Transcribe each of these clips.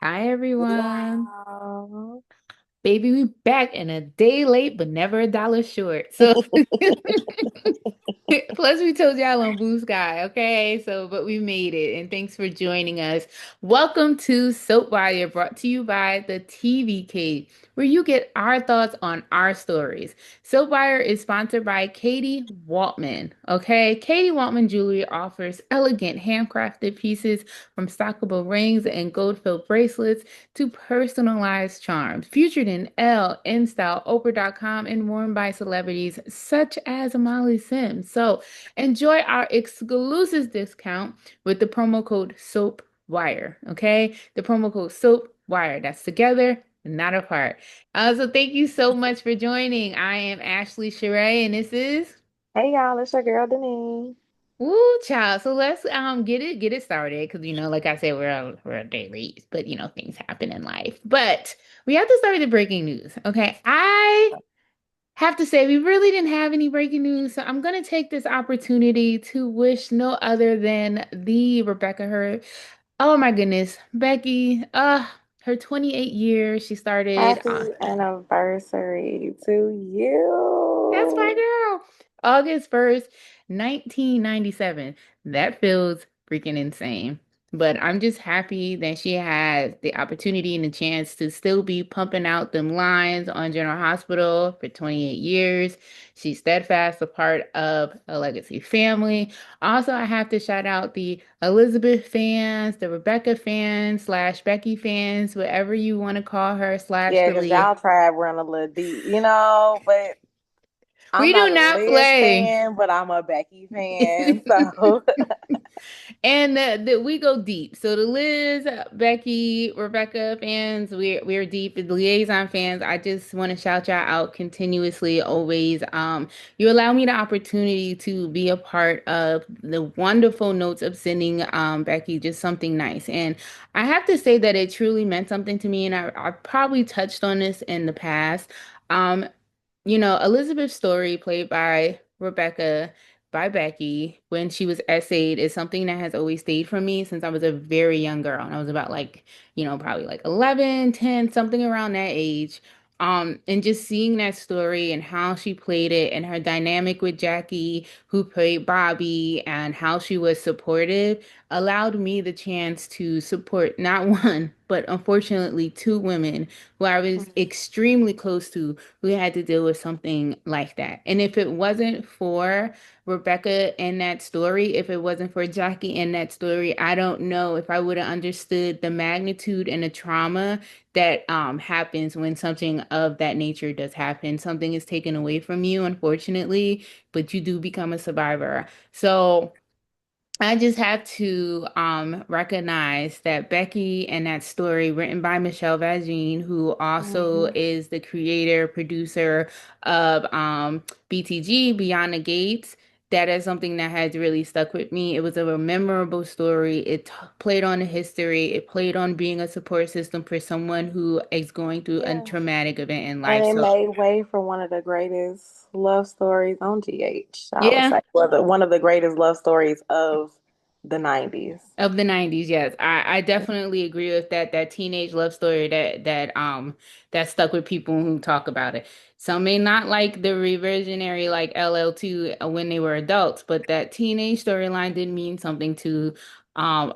Hi everyone. Wow. Baby, we back and a day late, but never a dollar short. So plus we told y'all on Blue Sky, okay? So but we made it and thanks for joining us. Welcome to Soap Wire, brought to you by the TV Cave, where you get our thoughts on our stories. Soap Wire is sponsored by Katie Waltman, okay? Katie Waltman Jewelry offers elegant handcrafted pieces from stockable rings and gold-filled bracelets to personalized charms featured in Elle, InStyle, Oprah.com, and worn by celebrities such as Molly Sims. So enjoy our exclusive discount with the promo code SOAPWIRE. Okay, the promo code SOAPWIRE. That's together, not apart. So thank you so much for joining. I am Ashley Sheree, and this is. Hey y'all, it's your girl Deneen. Woo, child. So let's get it started because like I said we're a day late, but things happen in life. But we have to start with the breaking news. Okay, I have to say we really didn't have any breaking news, so I'm gonna take this opportunity to wish no other than the Rebecca her. Oh my goodness, Becky. Her 28 years. She started. Happy anniversary to That's my you. girl. August 1st, 1997. That feels freaking insane. But I'm just happy that she has the opportunity and the chance to still be pumping out them lines on General Hospital for 28 years. She's steadfast, a part of a legacy family. Also, I have to shout out the Elizabeth fans, the Rebecca fans, slash Becky fans, whatever you want to call her, slash Yeah, the because Leah. y'all tried running a little deep, but I'm We do not a not Liz play. fan, but I'm a Becky fan. So And we go deep. So the Liz, Becky, Rebecca fans, we're deep. The liaison fans, I just want to shout y'all out continuously, always. You allow me the opportunity to be a part of the wonderful notes of sending Becky just something nice. And I have to say that it truly meant something to me. And I probably touched on this in the past. Um, Elizabeth's story, played by Rebecca, by Becky, when she was essayed, is something that has always stayed for me since I was a very young girl. And I was about like, probably like 11, 10, something around that age. And just seeing that story and how she played it and her dynamic with Jackie, who played Bobby, and how she was supportive allowed me the chance to support not one, but unfortunately two women who I was extremely close to who had to deal with something like that. And if it wasn't for Rebecca in that story, if it wasn't for Jackie in that story, I don't know if I would have understood the magnitude and the trauma that happens when something of that nature does happen. Something is taken away from you, unfortunately, but you do become a survivor. So I just have to recognize that Becky and that story written by Michelle Vagine, who also mhm. is the creator, producer of BTG, Beyond the Gates, that is something that has really stuck with me. It was a memorable story. Played on the history. It played on being a support system for someone who is going through a Yeah. traumatic event in And life. it So, made way for one of the greatest love stories on GH, I would yeah. say. Well, one of the greatest love stories of the 90s. Of the 90s, yes. I definitely agree with that. That teenage love story that stuck with people who talk about it. Some may not like the reversionary like LL2 when they were adults, but that teenage storyline did mean something to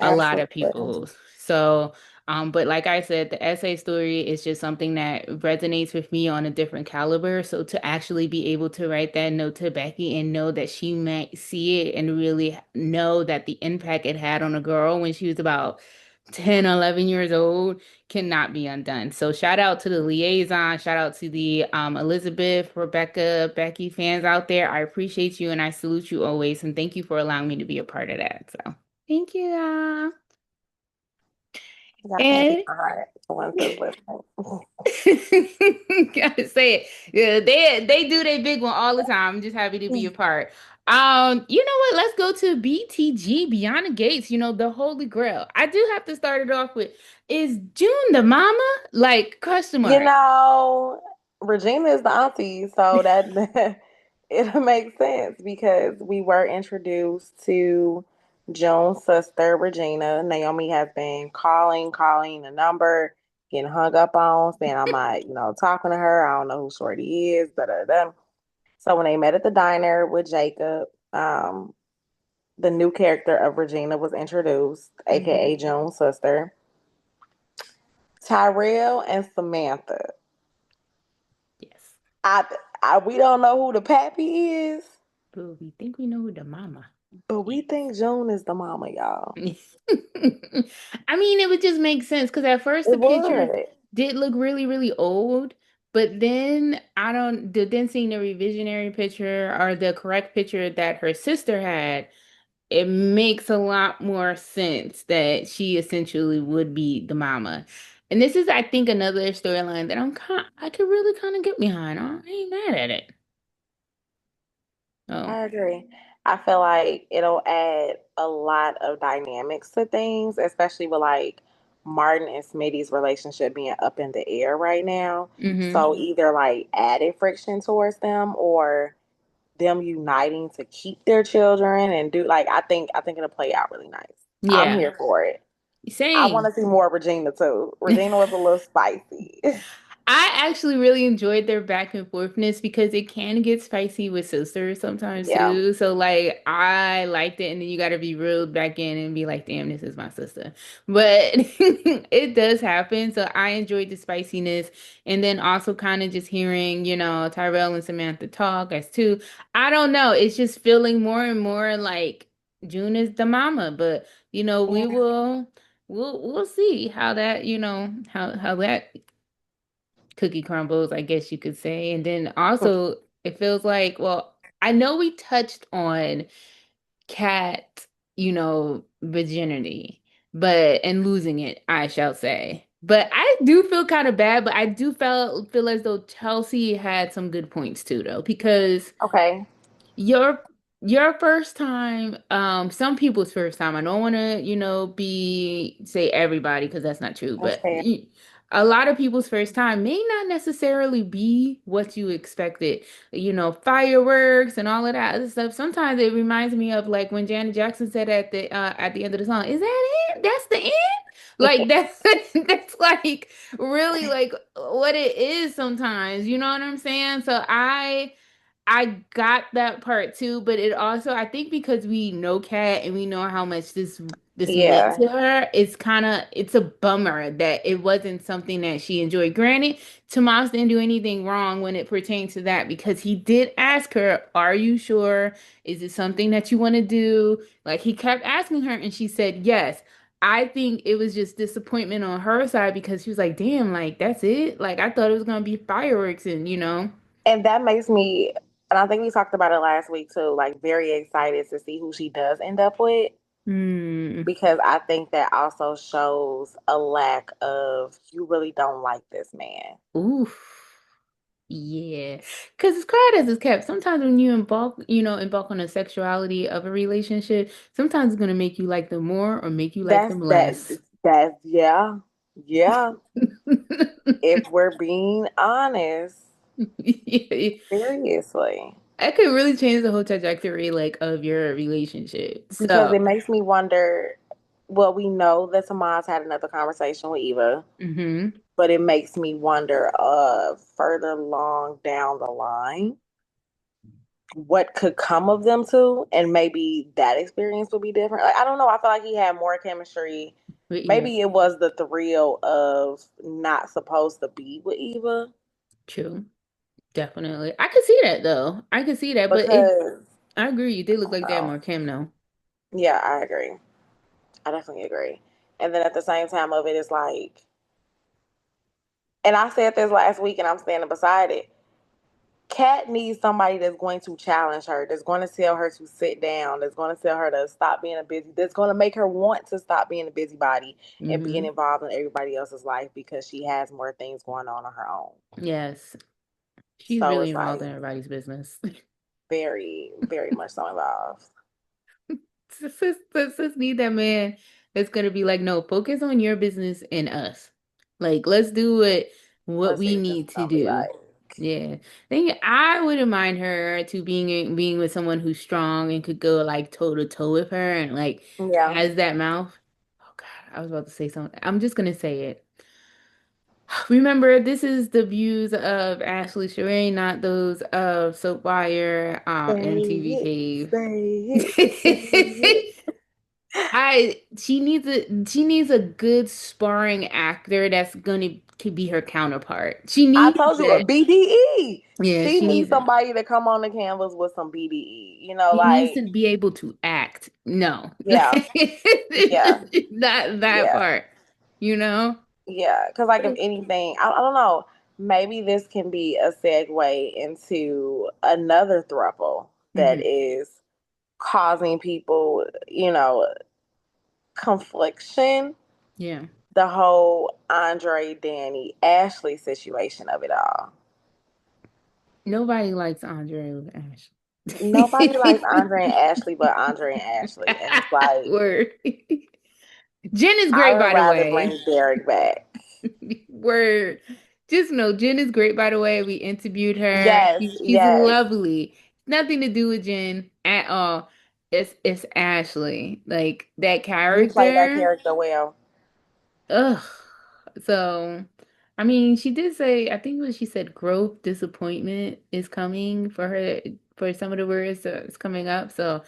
a lot of Absolutely. people. So but like I said, the essay story is just something that resonates with me on a different caliber. So to actually be able to write that note to Becky and know that she might see it and really know that the impact it had on a girl when she was about 10, 11 years old cannot be undone. So shout out to the liaison, shout out to the Elizabeth, Rebecca, Becky fans out there. I appreciate you and I salute you always. And thank you for allowing me to be a part of that. So thank you. I got something in And my heart for one that's listening. gotta say it. Yeah, they do their big one all the time. I'm just happy to be a part. You know what? Let's go to BTG, Beyond the Gates, the Holy Grail. I do have to start it off with, is June the mama? Like, question You mark. know, Regina is the auntie, so that it makes sense because we were introduced to June's sister, Regina. Naomi has been calling the number, getting hung up on, saying I'm not, talking to her. I don't know who Shorty is, da da da. So when they met at the diner with Jacob, the new character of Regina was introduced, Hmm. aka June's sister. Tyrell and Samantha. Yes. I, we don't know who the pappy is, But we think we know who the mama but we is. think June is the mama, y'all. I mean, it would just make sense because at first It the picture would. did look really, really old, but then then seeing the revisionary picture or the correct picture that her sister had, it makes a lot more sense that she essentially would be the mama. And this is, I think, another storyline that I could really kind of get behind. I ain't mad at it. Oh. I agree. I feel like it'll add a lot of dynamics to things, especially with like Martin and Smitty's relationship being up in the air right now. Mm-hmm. So either like added friction towards them or them uniting to keep their children and do like I think it'll play out really nice. I'm Yeah. here for it. I want Same. to see more of Regina too. Regina was a little spicy. I actually really enjoyed their back and forthness because it can get spicy with sisters sometimes Yeah. too. So like I liked it and then you gotta be reeled back in and be like, damn, this is my sister. But it does happen. So I enjoyed the spiciness and then also kind of just hearing, Tyrell and Samantha talk as two. I don't know. It's just feeling more and more like June is the mama, but we Yeah. will we'll see how that, how that cookie crumbles, I guess you could say. And then also, it feels like, well, I know we touched on cat, virginity, and losing it, I shall say. But I do feel kind of bad, but I do feel as though Chelsea had some good points too, though, because Okay. your your first time, some people's first time. I don't want to, be say everybody because that's not true, That's but fair. a lot of people's first time may not necessarily be what you expected. Fireworks and all of that other stuff. Sometimes it reminds me of like when Janet Jackson said at the end of the song, "Is that it? That's the end?" Like that's that's like really like what it is sometimes. You know what I'm saying? So I got that part too, but it also I think because we know Kat and we know how much this meant Yeah. to her, it's a bummer that it wasn't something that she enjoyed. Granted, Tomas didn't do anything wrong when it pertains to that because he did ask her, "Are you sure? Is it something that you want to do?" Like he kept asking her and she said yes. I think it was just disappointment on her side because she was like, "Damn, like that's it? Like I thought it was gonna be fireworks and." And that makes me, and I think we talked about it last week too, like very excited to see who she does end up with Hmm. because I think that also shows a lack of you really don't like this man. Oof. Yeah. Because as quiet as it's kept, sometimes when you embark on the sexuality of a relationship, sometimes it's gonna make you like them more or make you like That's them that less. that's yeah. Yeah. If we're being honest, Yeah. seriously. That could really change the whole trajectory like of your relationship. Because So, it makes me wonder, well, we know that Samaz had another conversation with Eva, hmm. but it makes me wonder further along down the line what could come of them two, and maybe that experience would be different. Like I don't know, I feel like he had more chemistry. With Eva. Maybe it was the thrill of not supposed to be with Eva True. Definitely. I could see that though. I could see that, but because I agree, you did I look don't like that more know. Kim though. Yeah, I agree. I definitely agree. And then at the same time of it is like, and I said this last week and I'm standing beside it. Kat needs somebody that's going to challenge her, that's going to tell her to sit down, that's going to tell her to stop being a busy, that's going to make her want to stop being a busybody and being Hmm. involved in everybody else's life because she has more things going on her own. Yes. She's So really it's involved like in everybody's business. very, very much so involved. Sis need that man that's gonna be like, no, focus on your business and us. Like, let's do what Let's see we if this is need to gonna be do. right. Yeah. I wouldn't mind her to being with someone who's strong and could go like toe to toe with her and like Yeah. has that mouth. Oh God, I was about to say something. I'm just gonna say it. Remember, this is the views of Ashley Sheree, not those of Soapwire, and Say TV it, Cave. say it, say it. She needs a good sparring actor that's gonna could be her counterpart. She I needs told you, that. BDE. Yeah, She she needs needs it. somebody to come on the canvas with some BDE. You know, She needs like, to be able to act. No. yeah, yeah, Not that yeah, part, you know? yeah. Because, like, if anything, I don't know, maybe this can be a segue into another throuple that Hmm. is causing people, confliction. Yeah. The whole Andre, Danny, Ashley situation of it all. Nobody likes Andre with Nobody likes Ashley. Andre and Ashley but Andre and Ashley. And it's like, Word. Jen is I great, would by the rather way. bring Derek back. Word. Just know Jen is great, by the way. We interviewed her. Yes, She's yes. lovely. Nothing to do with Jen at all. It's Ashley. Like that You play that character. character well. Ugh. So, I mean, she did say, I think what she said, growth, disappointment is coming for her for some of the words that's coming up. So,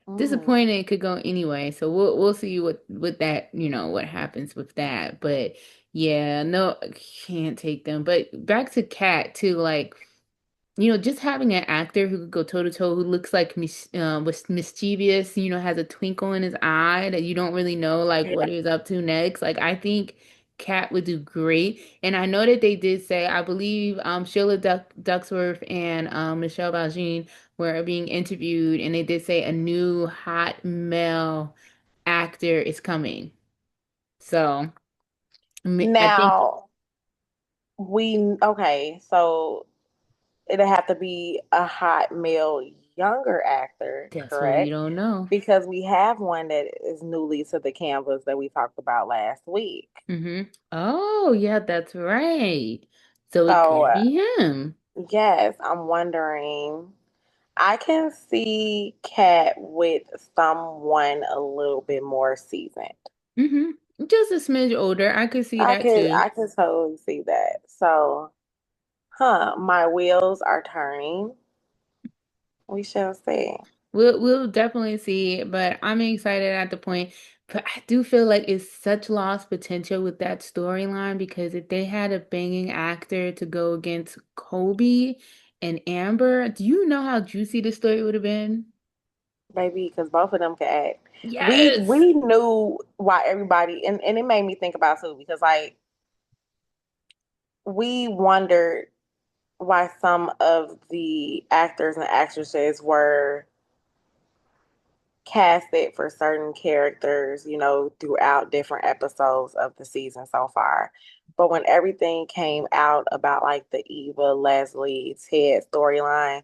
Mm. disappointed could go anyway. So we'll see what that, what happens with that. But yeah, no, can't take them. But back to Kat too, like just having an actor who could go toe to toe, who looks like was mischievous, has a twinkle in his eye that you don't really know like what he's up to next. Like I think Kat would do great. And I know that they did say, I believe Sheila Ducksworth and Michelle Baljean were being interviewed, and they did say a new hot male actor is coming. So I think Now, okay, so it'll have to be a hot male younger actor, that's what we correct? don't know. Because we have one that is newly to the canvas that we talked about last week. Hmm. Oh, yeah, that's right. So it So, could be him. yes, I'm wondering. I can see Cat with someone a little bit more seasoned. Hmm. Just a smidge older. I could see that too. I could totally see that. So, my wheels are turning. We shall see. We'll definitely see, but I'm excited at the point. But I do feel like it's such lost potential with that storyline because if they had a banging actor to go against Kobe and Amber, do you know how juicy the story would have been? Baby, because both of them can act. We Yes. we knew why everybody and it made me think about too because like we wondered why some of the actors and actresses were casted for certain characters, throughout different episodes of the season so far. But when everything came out about like the Eva, Leslie, Ted storyline,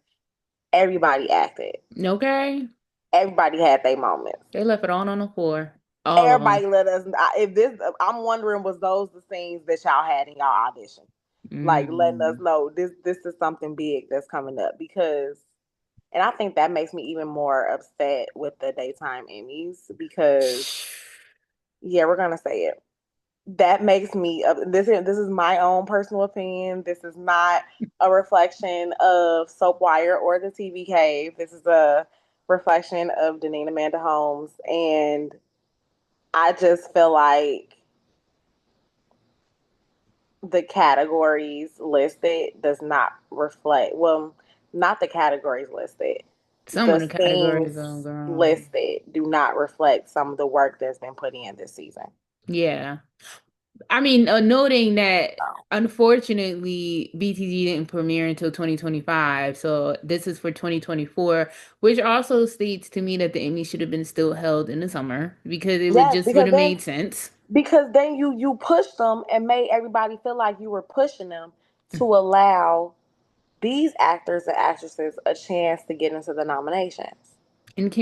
everybody acted. Okay. Everybody had their moments. They left it all on the floor. All of them. Everybody let us. If this, I'm wondering, was those the scenes that y'all had in y'all audition? Like letting us Mm. know this is something big that's coming up because, and I think that makes me even more upset with the daytime Emmys because yeah, we're gonna say it. That makes me this is my own personal opinion. This is not a reflection of Soap Wire or the TV Cave. This is a reflection of Deneen Amanda Holmes, and I just feel like the categories listed does not reflect, well, not the categories listed. Some The of the categories, oh scenes girl. listed do not reflect some of the work that's been put in this season. Yeah. I mean, noting that So, unfortunately BTG didn't premiere until 2025, so this is for 2024, which also states to me that the Emmy should have been still held in the summer because it would yes, just would have made sense. because then you pushed them and made everybody feel like you were pushing them to allow these actors and actresses a chance to get into the nominations. And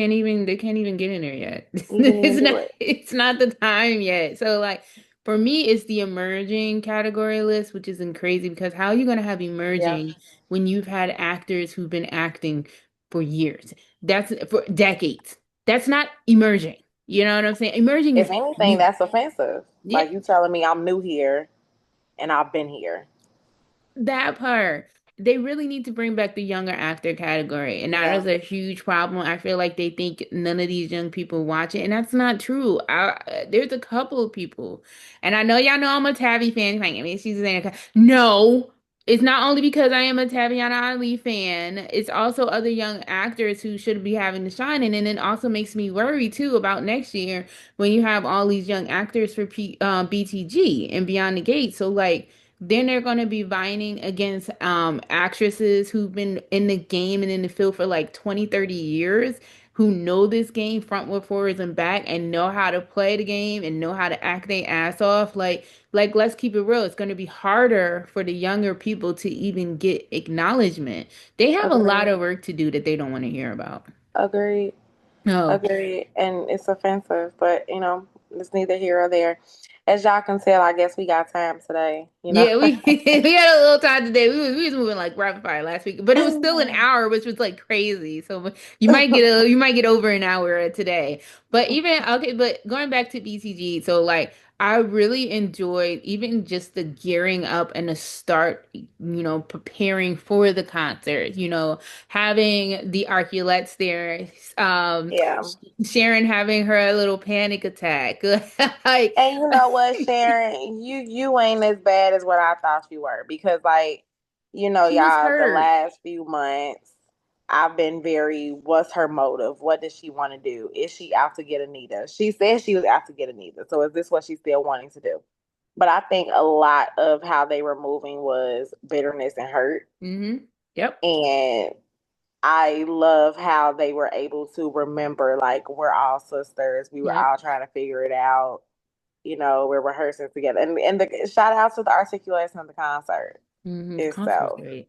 they can't even get in there yet. You didn't even do it. It's not the time yet. So like For me, it's the emerging category list, which isn't crazy because how are you going to have Yeah. emerging when you've had actors who've been acting for years? That's for decades. That's not emerging. You know what I'm saying? Emerging If is anything, new. that's offensive. Yeah, Like you telling me I'm new here and I've been here. that part. They really need to bring back the younger actor category. And that Yeah. is a huge problem. I feel like they think none of these young people watch it. And that's not true. There's a couple of people. And I know y'all know I'm a Tabby fan. Like, I mean, she's saying, no, it's not only because I am a Taviana Ali fan. It's also other young actors who should be having the shine. And then it also makes me worry, too, about next year when you have all these young actors for BTG and Beyond the Gate. So, like, then they're going to be vying against actresses who've been in the game and in the field for like 20, 30 years, who know this game frontward, forwards, and back, and know how to play the game and know how to act their ass off. Like let's keep it real. It's going to be harder for the younger people to even get acknowledgement. They have a lot Agreed. of work to do that they don't want to hear about. Agreed. No. Agreed. And it's offensive, but it's neither here or there. As y'all can tell, I guess we got time today. Yeah, we we had a little time today. We was moving like rapid fire last week, but it was still an hour, which was like crazy. So you might get over an hour today. But even okay, but going back to BCG, so like I really enjoyed even just the gearing up and the start, preparing for the concert, having the Arculettes there, Yeah. Sharon having her little panic attack. Like And you know what, Sharon, you ain't as bad as what I thought you were because she was y'all, the hurt. last few months I've been very what's her motive? What does she want to do? Is she out to get Anita? She said she was out to get Anita. So is this what she's still wanting to do? But I think a lot of how they were moving was bitterness and hurt. Yep. And I love how they were able to remember like we're all sisters. We were Yep. all trying to figure it out. We're rehearsing together. And the shout out to the articulation of the concert Concert was itself. great.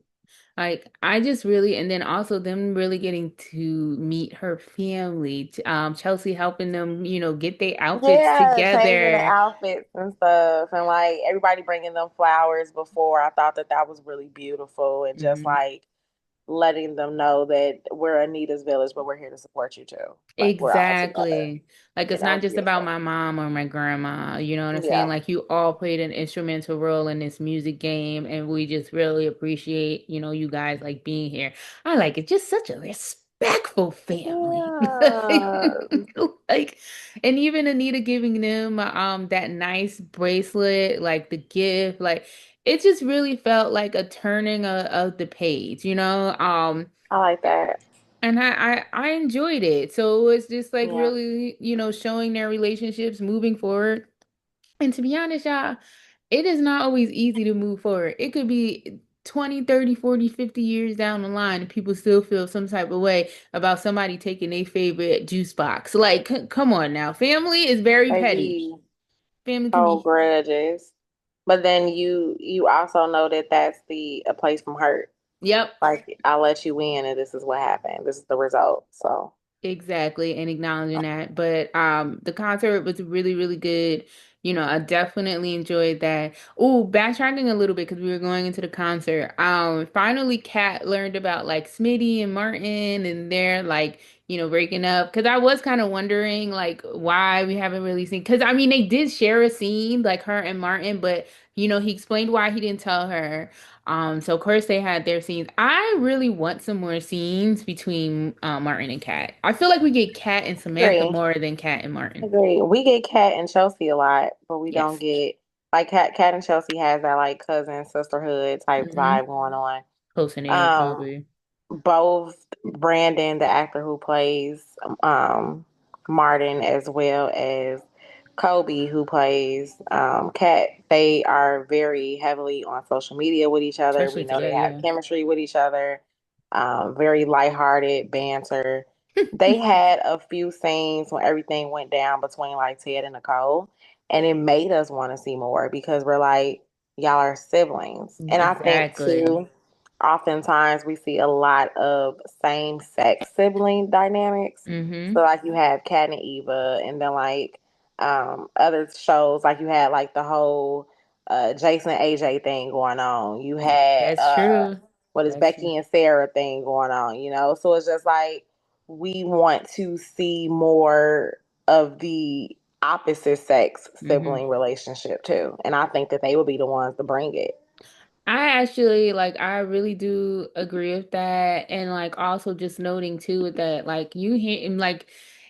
Like I just really, and then also them really getting to meet her family. Chelsea helping them, get their outfits Yeah, changing the together. outfits and stuff, and like everybody bringing them flowers before. I thought that that was really beautiful, and just Mhm. like letting them know that we're Anita's village, but we're here to support you too. Like we're all together. Exactly. Like it's That not was just about beautiful. my mom or my grandma, you know what I'm saying? Yeah. Like you all played an instrumental role in this music game and we just really appreciate, you guys like being here. I like it. Just such a respectful family. Yeah. Like and even Anita giving them that nice bracelet, like the gift, like it just really felt like a turning of the page, you know? I like that. And I enjoyed it. So it's just like Yeah. really, showing their relationships moving forward. And to be honest, y'all, it is not always easy to move forward. It could be 20, 30, 40, 50 years down the line and people still feel some type of way about somebody taking their favorite juice box. Like, come on now. Family is very petty. Baby, Family can hold be, grudges. But then you also know that that's the a place from hurt. yep. Like I let you in, and this is what happened. This is the result. So Exactly, and acknowledging that. But the concert was really, really good. I definitely enjoyed that. Oh, backtracking a little bit because we were going into the concert. Finally Kat learned about like Smitty and Martin and they're like, breaking up. Because I was kind of wondering like why we haven't really seen because I mean they did share a scene, like her and Martin, but he explained why he didn't tell her. So of course they had their scenes. I really want some more scenes between Martin and Kat. I feel like we get Kat and Samantha agree, more than Kat and Martin. agree. We get Kat and Chelsea a lot, but we don't Yes. get like Kat and Chelsea has that like cousin sisterhood type Mm-hmm. vibe going on. Close in age, Um, probably. both Brandon, the actor who plays um, Martin, as well as Kobe, who plays Kat, they are very heavily on social media with each other. We Especially know they together, have yeah. chemistry with each other, very lighthearted banter. They had a few scenes when everything went down between like Ted and Nicole, and it made us want to see more because we're like, y'all are siblings. And I think Exactly. too, oftentimes we see a lot of same sex sibling dynamics. Mm-hmm. So like you have Kat and Eva, and then like other shows, like you had like the whole Jason and AJ thing going on. You had That's true. what is That's true. Becky and Sarah thing going on, you know? So it's just like we want to see more of the opposite sex Hmm. sibling relationship too. And I think that they would be the ones to bring it. I actually like I really do agree with that, and like also just noting too with that like you hear and like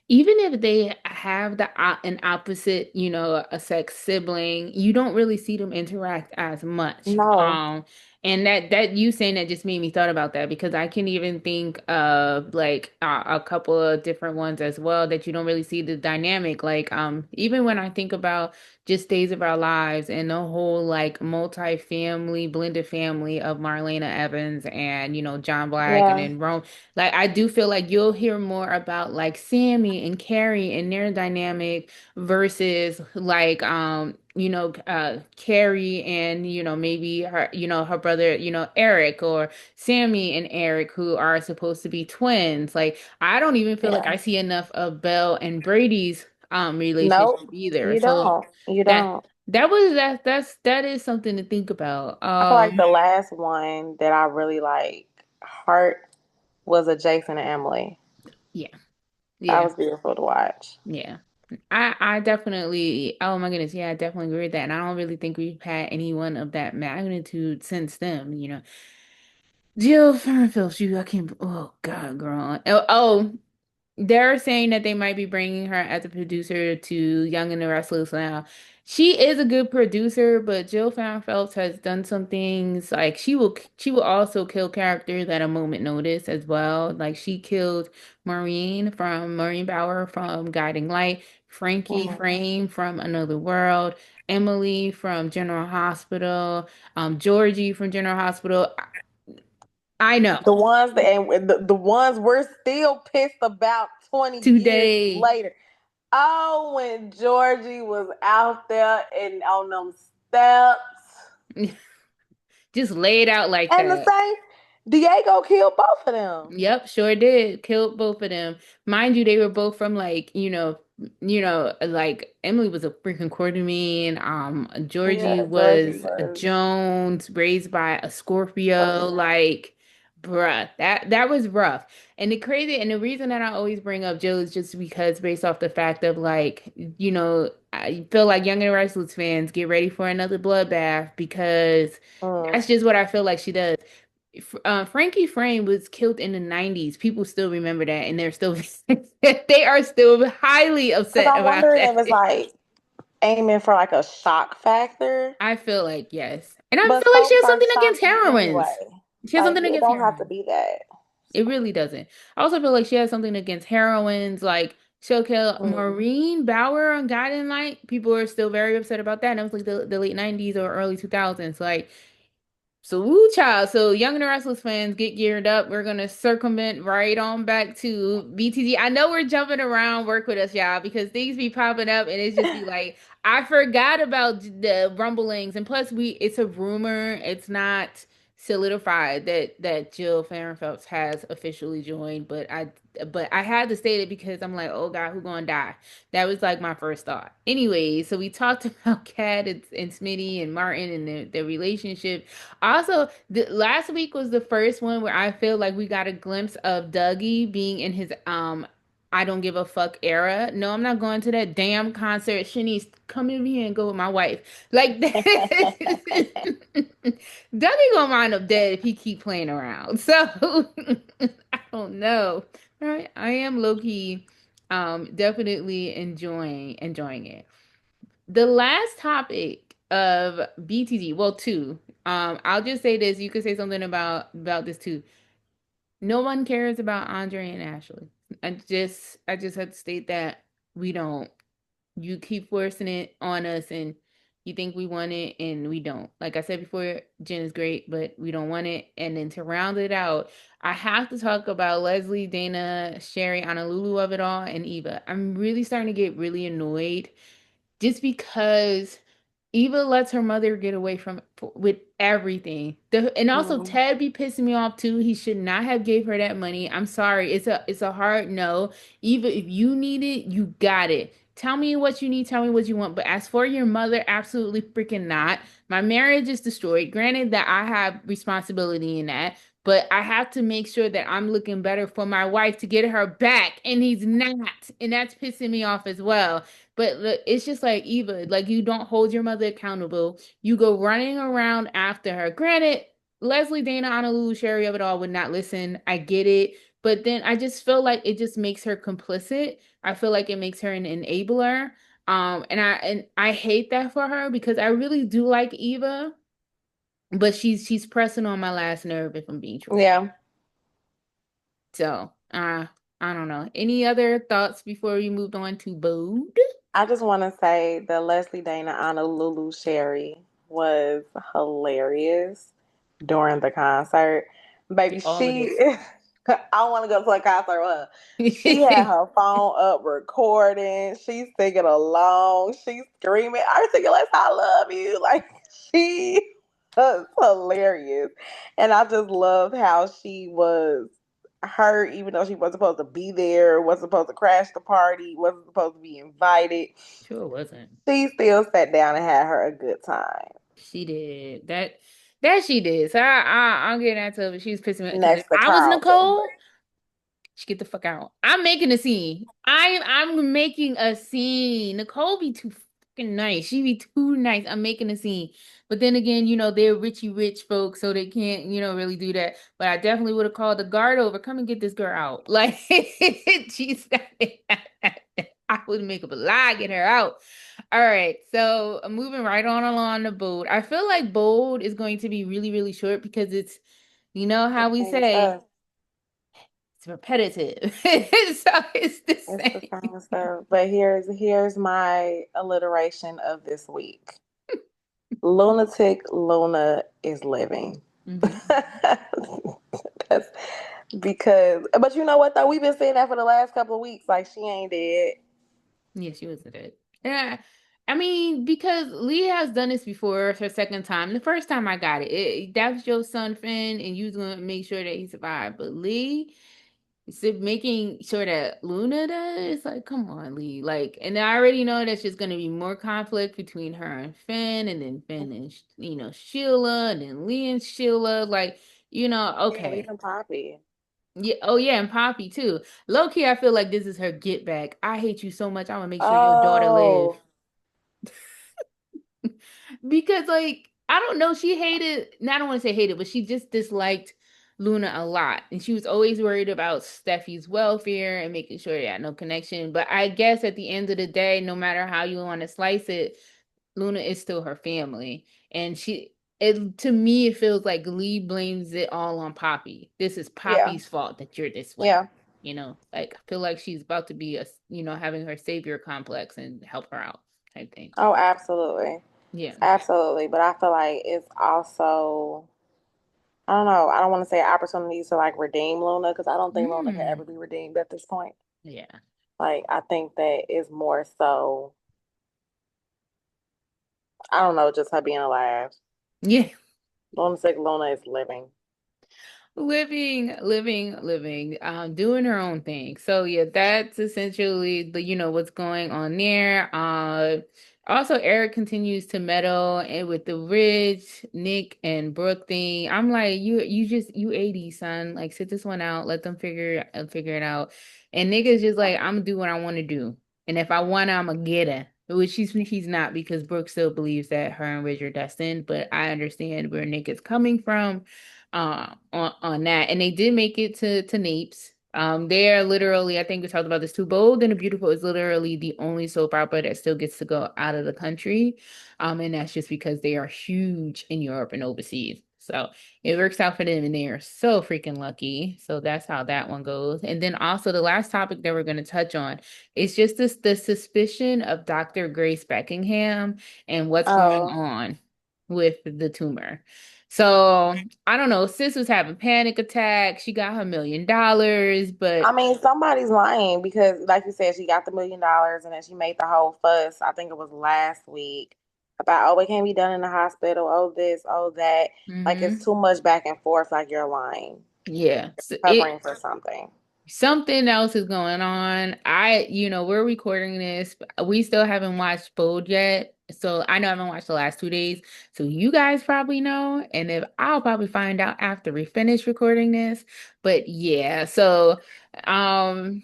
even if they have an opposite, a sex sibling, you don't really see them interact as much. No. And that you saying that just made me thought about that because I can even think of like a couple of different ones as well that you don't really see the dynamic. Like even when I think about just Days of Our Lives and the whole like multi-family, blended family of Marlena Evans and, John Black and Yeah. then Rome. Like I do feel like you'll hear more about like Sammy and Carrie and their dynamic versus like Carrie and maybe her her brother Eric or Sammy and Eric who are supposed to be twins. Like I don't even feel like Yeah. I see enough of Belle and Brady's relationship Nope. either. You So don't. You that don't. that is something to think about. I feel like the last one that I really like heart was a Jason and Emily. Yeah. That Yeah. was beautiful to watch. Yeah. I definitely, oh my goodness, yeah, I definitely agree with that. And I don't really think we've had anyone of that magnitude since them. Jill Farenthold, I can't, oh God, girl. Oh, they're saying that they might be bringing her as a producer to Young and the Restless now. She is a good producer, but Jill Found Phelps has done some things like she will also kill characters at a moment notice as well. Like she killed Maureen Bauer from Guiding Light, Frankie Mhm. Frame from Another World, Emily from General Hospital, Georgie from General Hospital. I know The ones that and the ones we're still pissed about 20 years today. later. Oh, when Georgie was out there and on them steps. Just lay it out like And the that. same, Diego killed both of them. Yep, sure did. Killed both of them. Mind you, they were both from like, like Emily was a freaking quartermain. Georgie Yeah, Georgie was a was Jones, raised by a Scorpio. Scorpio. Like, bruh, that was rough. And the reason that I always bring up Jill is just because based off the fact of like, I feel like Young and Restless fans get ready for another bloodbath because Mm. that's just what I feel like she does. Frankie Frame was killed in the 90s. People still remember that, and they're still they are still highly Because upset I'm about wondering that. if it's like aiming for like a shock factor. I feel like yes, and I But feel like she folks has are something against shocky heroines. anyway. She has Like something it against don't have to heroines. be that. It really doesn't. I also feel like she has something against heroines. Like she'll kill Mm. Maureen Bauer on Guiding Light. People are still very upset about that. And that was like the late 90s or early 2000s. Like so, woo child. So, Young and the Restless fans get geared up. We're gonna circumvent right on back to BTG. I know we're jumping around. Work with us, y'all, because things be popping up, and it's just be like, I forgot about the rumblings. And plus, it's a rumor. It's not solidified that Jill Farren Phelps has officially joined. But I had to state it because I'm like, oh God, who gonna die? That was like my first thought. Anyway, so we talked about Kat and Smitty and Martin and their relationship. Also, last week was the first one where I feel like we got a glimpse of Dougie being in his I don't give a fuck era. No, I'm not going to that damn concert. Shanice, come in here and go with my wife. Like that. Dougie gonna wind up dead if he keep playing around. So I don't know. All right, I am low key definitely enjoying it. The last topic of BTG, well, two. I'll just say this. You could say something about this too. No one cares about Andre and Ashley. I just have to state that we don't. You keep forcing it on us, and you think we want it, and we don't. Like I said before, Jen is great, but we don't want it. And then to round it out, I have to talk about Leslie, Dana, Sherry, Honolulu of it all, and Eva. I'm really starting to get really annoyed just because Eva lets her mother get away from with everything. And also Mm. Ted be pissing me off too. He should not have gave her that money. I'm sorry. It's a hard no. Eva, if you need it, you got it. Tell me what you need, tell me what you want. But as for your mother, absolutely freaking not. My marriage is destroyed. Granted that I have responsibility in that, but I have to make sure that I'm looking better for my wife to get her back, and he's not. And that's pissing me off as well. But look, it's just like Eva, like you don't hold your mother accountable. You go running around after her. Granted, Leslie, Dana, Honolulu, Sherry of it all would not listen. I get it. But then I just feel like it just makes her complicit. I feel like it makes her an enabler. And I hate that for her because I really do like Eva, but she's pressing on my last nerve if I'm being truthful. Yeah. So, I don't know. Any other thoughts before we moved on to Bode? I just want to say the Leslie Dana Honolulu Sherry was hilarious during the concert. Baby, All of she, this. I want to go to a concert with her. She had her phone up recording. She's singing along. She's screaming. I'm singing, like, I love you. Like, she was hilarious. And I just loved how she was her, even though she wasn't supposed to be there, wasn't supposed to crash the party, wasn't supposed to be invited. Sure wasn't. She still sat down and had her a good time She did. That she did. So I'm getting at it, but she was pissing me because if next to I was Carlton. Nicole, she get the fuck out. I'm making a scene. I'm making a scene. Nicole be too fucking nice. She be too nice. I'm making a scene. But then again, they're richy rich folks, so they can't, really do that. But I definitely would have called the guard over. Come and get this girl out. Like, she's I would make up a lie, get her out. All right, so moving right on along the bold. I feel like bold is going to be really, really short because it's, The how we same say, stuff. it's repetitive. So it's the It's the same. same stuff. But here's my alliteration of this week. Lunatic Luna is living. Hmm. That's because, but you know what though? We've been saying that for the last couple of weeks. Like, she ain't dead. Yeah, she was dead. Yeah. I mean, because Leah has done this before, it's her second time. The first time I got that was your son Finn, and you was gonna make sure that he survived. But Lee, so making sure that Luna does, like, come on, Lee. Like, and I already know that's just gonna be more conflict between her and Finn, and then Finn and Sheila, and then Lee and Sheila. Like, Yeah, okay. even Poppy. Yeah, oh yeah, and Poppy too. Low key, I feel like this is her get back. I hate you so much. I'm gonna make sure your daughter live. Oh, Because like I don't know, she hated, I don't want to say hated, but she just disliked Luna a lot. And she was always worried about Steffi's welfare and making sure they had no connection. But I guess at the end of the day, no matter how you want to slice it, Luna is still her family. And to me, it feels like Lee blames it all on Poppy. This is yeah, Poppy's fault that you're this way. yeah. Like I feel like she's about to be having her savior complex and help her out type thing. Oh, absolutely. Yeah. Absolutely. But I feel like it's also, I don't know, I don't want to say opportunities to like redeem Luna because I don't think Luna can Mm. ever be redeemed at this point. Yeah. Like, I think that is more so, I don't know, just her being alive. Yeah. Lunatic Luna is living. Living, doing her own thing. So yeah, that's essentially what's going on there. Also Eric continues to meddle and with the Rich, Nick, and Brooke thing. I'm like, you 80, son. Like sit this one out, let them figure it out. And Nick is just like, I'm gonna do what I want to do. And if I want to, I'm gonna get her. Which he's not because Brooke still believes that her and Rich are destined, but I understand where Nick is coming from on that. And they did make it to Napes. They're literally, I think we talked about this too. Bold and the Beautiful is literally the only soap opera that still gets to go out of the country. And that's just because they are huge in Europe and overseas. So it works out for them and they are so freaking lucky. So that's how that one goes. And then also the last topic that we're going to touch on is just the suspicion of Dr. Grace Beckingham and what's going Oh, on with the tumor. So I don't know. Sis was having panic attacks. She got her $1 million, I but mean, somebody's lying because, like you said, she got the $1 million and then she made the whole fuss. I think it was last week about, oh, it can't be done in the hospital. Oh, this, oh, that. Like, it's hmm too much back and forth. Like, you're lying. yeah. So Covering for something. Something else is going on. We're recording this. We still haven't watched Bold yet. So I know I haven't watched the last 2 days. So you guys probably know. And if I'll probably find out after we finish recording this. But yeah, so um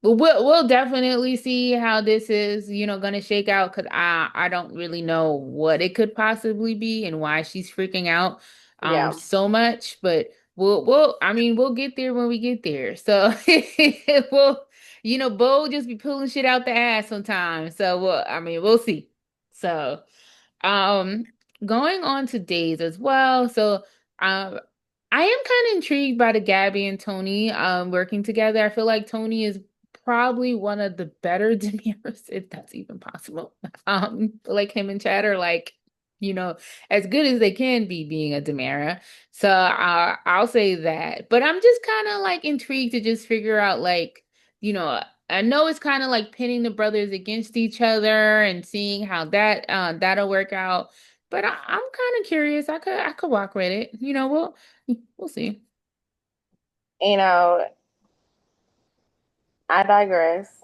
but we'll definitely see how this is, gonna shake out because I don't really know what it could possibly be and why she's freaking out Yeah. so much. But we'll get there when we get there. So we'll Bo just be pulling shit out the ass sometimes. So we'll see. So um, going on to days as well. So, um, I am kind of intrigued by the Gabby and Tony working together. I feel like Tony is probably one of the better Demirs, if that's even possible. Like him and Chad are like, you know, as good as they can be being a Demira. So I'll say that. But I'm just kind of like intrigued to just figure out like, I know it's kind of like pitting the brothers against each other and seeing how that'll work out. But I'm kind of curious. I could walk with it. We'll see. You know, I digress.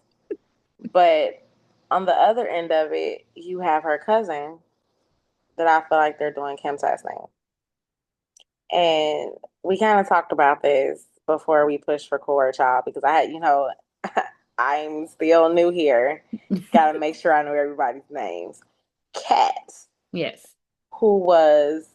But on the other end of it, you have her cousin that I feel like they're doing Kim testing. And we kind of talked about this before we pushed record, child, because I'm still new here. Got to make sure I know everybody's names. Kat, Yes. who was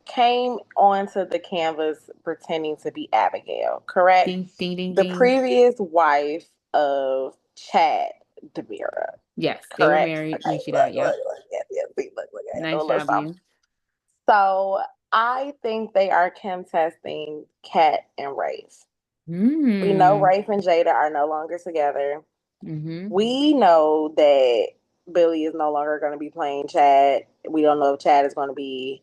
came onto the canvas pretending to be Abigail, correct? Ding ding ding The ding. previous wife of Chad Demira, Yes, they were correct? married when Okay, she look, died. look, Yep. look, yes, yes, see, look, I had to do a Nice little job, something. you. So I think they are Kim testing Kat and Rafe. We know Hmm. Rafe and Jada are no longer together. Mm-hmm. We know that Billy is no longer going to be playing Chad. We don't know if Chad is going to be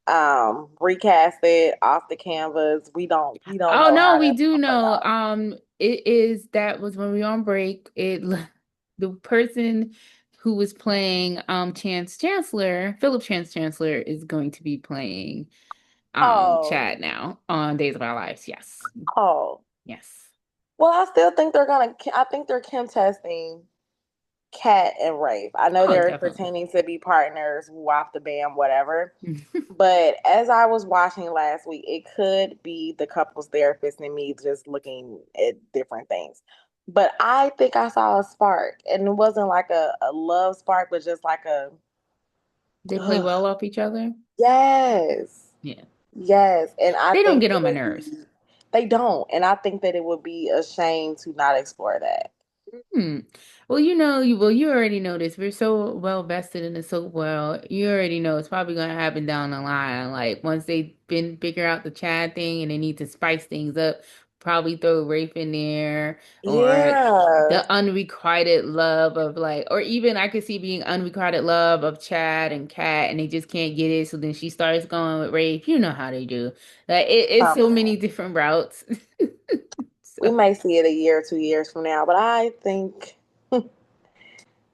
recasted off the canvas. We don't Oh know no, how we that's do going to play know. out. It is that was when we were on break. The person who was playing Chance Chancellor, Philip Chance Chancellor, is going to be playing Oh, Chad now on Days of Our Lives. Yes. oh. Yes. Well, I still think they're gonna. I think they're Kim testing Kat and Rafe. I know Oh, they're definitely. pretending to be partners, wop the bam, whatever. But as I was watching last week, it could be the couples therapist and me just looking at different things. But I think I saw a spark, and it wasn't like a love spark, but just like a They play ugh, well off each other. yes, Yeah. yes. And I They don't think get it on my would nerves. be, they don't. And I think that it would be a shame to not explore that. Hmm. Well, you already know this. We're so well vested in the soap world. You already know it's probably gonna happen down the line. Like once they been figure out the Chad thing and they need to spice things up, probably throw rape in there or Yeah. the unrequited love of like, or even I could see being unrequited love of Chad and Kat, and they just can't get it. So then she starts going with rape. You know how they do. Like it's so Something. many different routes. We So. may see it a year or 2 years from now, but I think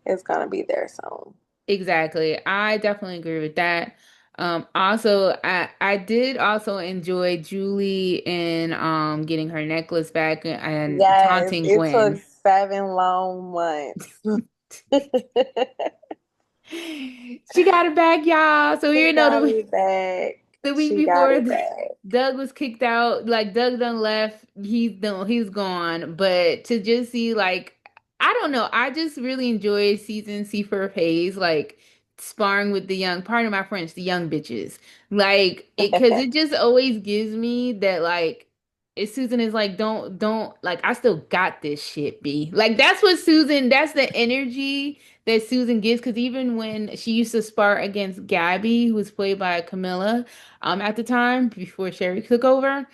it's gonna be there soon. Exactly. I definitely agree with that. Also, I did also enjoy Julie in getting her necklace back and Yes, taunting it took Gwen. 7 long months. She got it back, y'all. So She you know got it back. the week She got before it back. Doug was kicked out, like Doug done left, he's gone. But to just see like I don't know, I just really enjoy season C for Hayes, like sparring with the young, pardon my French, the young bitches. Like it because it just always gives me that like if Susan is like, don't like I still got this shit, B. Like that's the energy that Susan gives. Cause even when she used to spar against Gabby, who was played by Camilla, at the time before Sherry took over.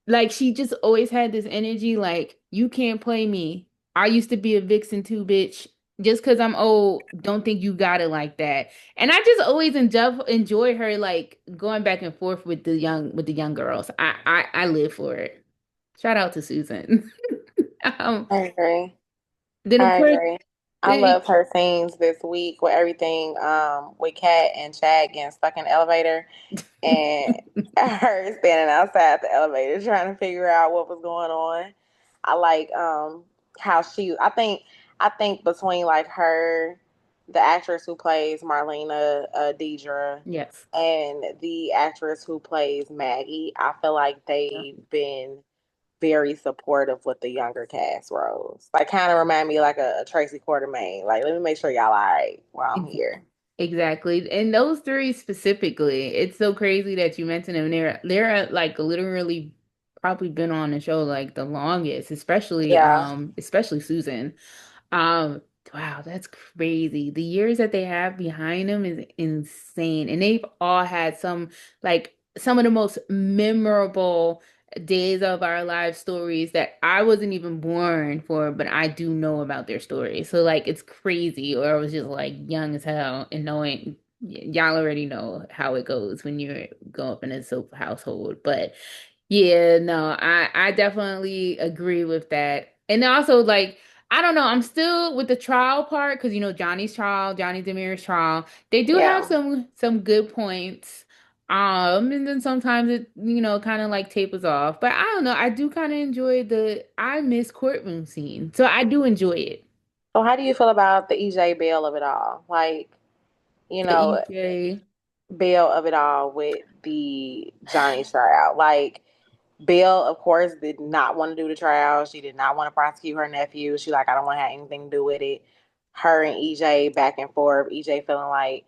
Like she just always had this energy like you can't play me. I used to be a vixen too, bitch. Just because I'm old, don't think you got it like that. And I just always enjoy her like going back and forth with the young girls. I live for it. Shout out to Susan. um, I agree. then of I course, agree. I then love her scenes this week with everything with Kat and Chad getting stuck in the elevator and her standing outside the elevator trying to figure out what was going on. I like how she. I think between like her, the actress who plays Marlena Deidre, Yes. and the actress who plays Maggie, I feel like they've been very supportive with the younger cast roles. Like kind of remind me of like a Tracy Quartermain. Like let me make sure y'all all right while I'm Ex- here. Exactly. And those three specifically, it's so crazy that you mentioned them. They're like literally probably been on the show like the longest, Yeah. especially Susan. Um, wow, that's crazy. The years that they have behind them is insane. And they've all had some of the most memorable days of our life stories that I wasn't even born for, but I do know about their stories. So like it's crazy, or I was just like young as hell and knowing y'all already know how it goes when you grow up in a soap household. But yeah, no, I definitely agree with that. And also like I don't know, I'm still with the trial part because Johnny's trial, Johnny Demir's trial. They do have Yeah. some good points. And then sometimes it, kind of like tapers off. But I don't know, I do kind of enjoy I miss courtroom scene. So I do enjoy it. So how do you feel about the EJ Bell of it all? Like, you The know, EJ. Bell of it all with the Johnny trial. Like Bell, of course, did not want to do the trial. She did not want to prosecute her nephew. She like, I don't want to have anything to do with it. Her and EJ back and forth. EJ feeling like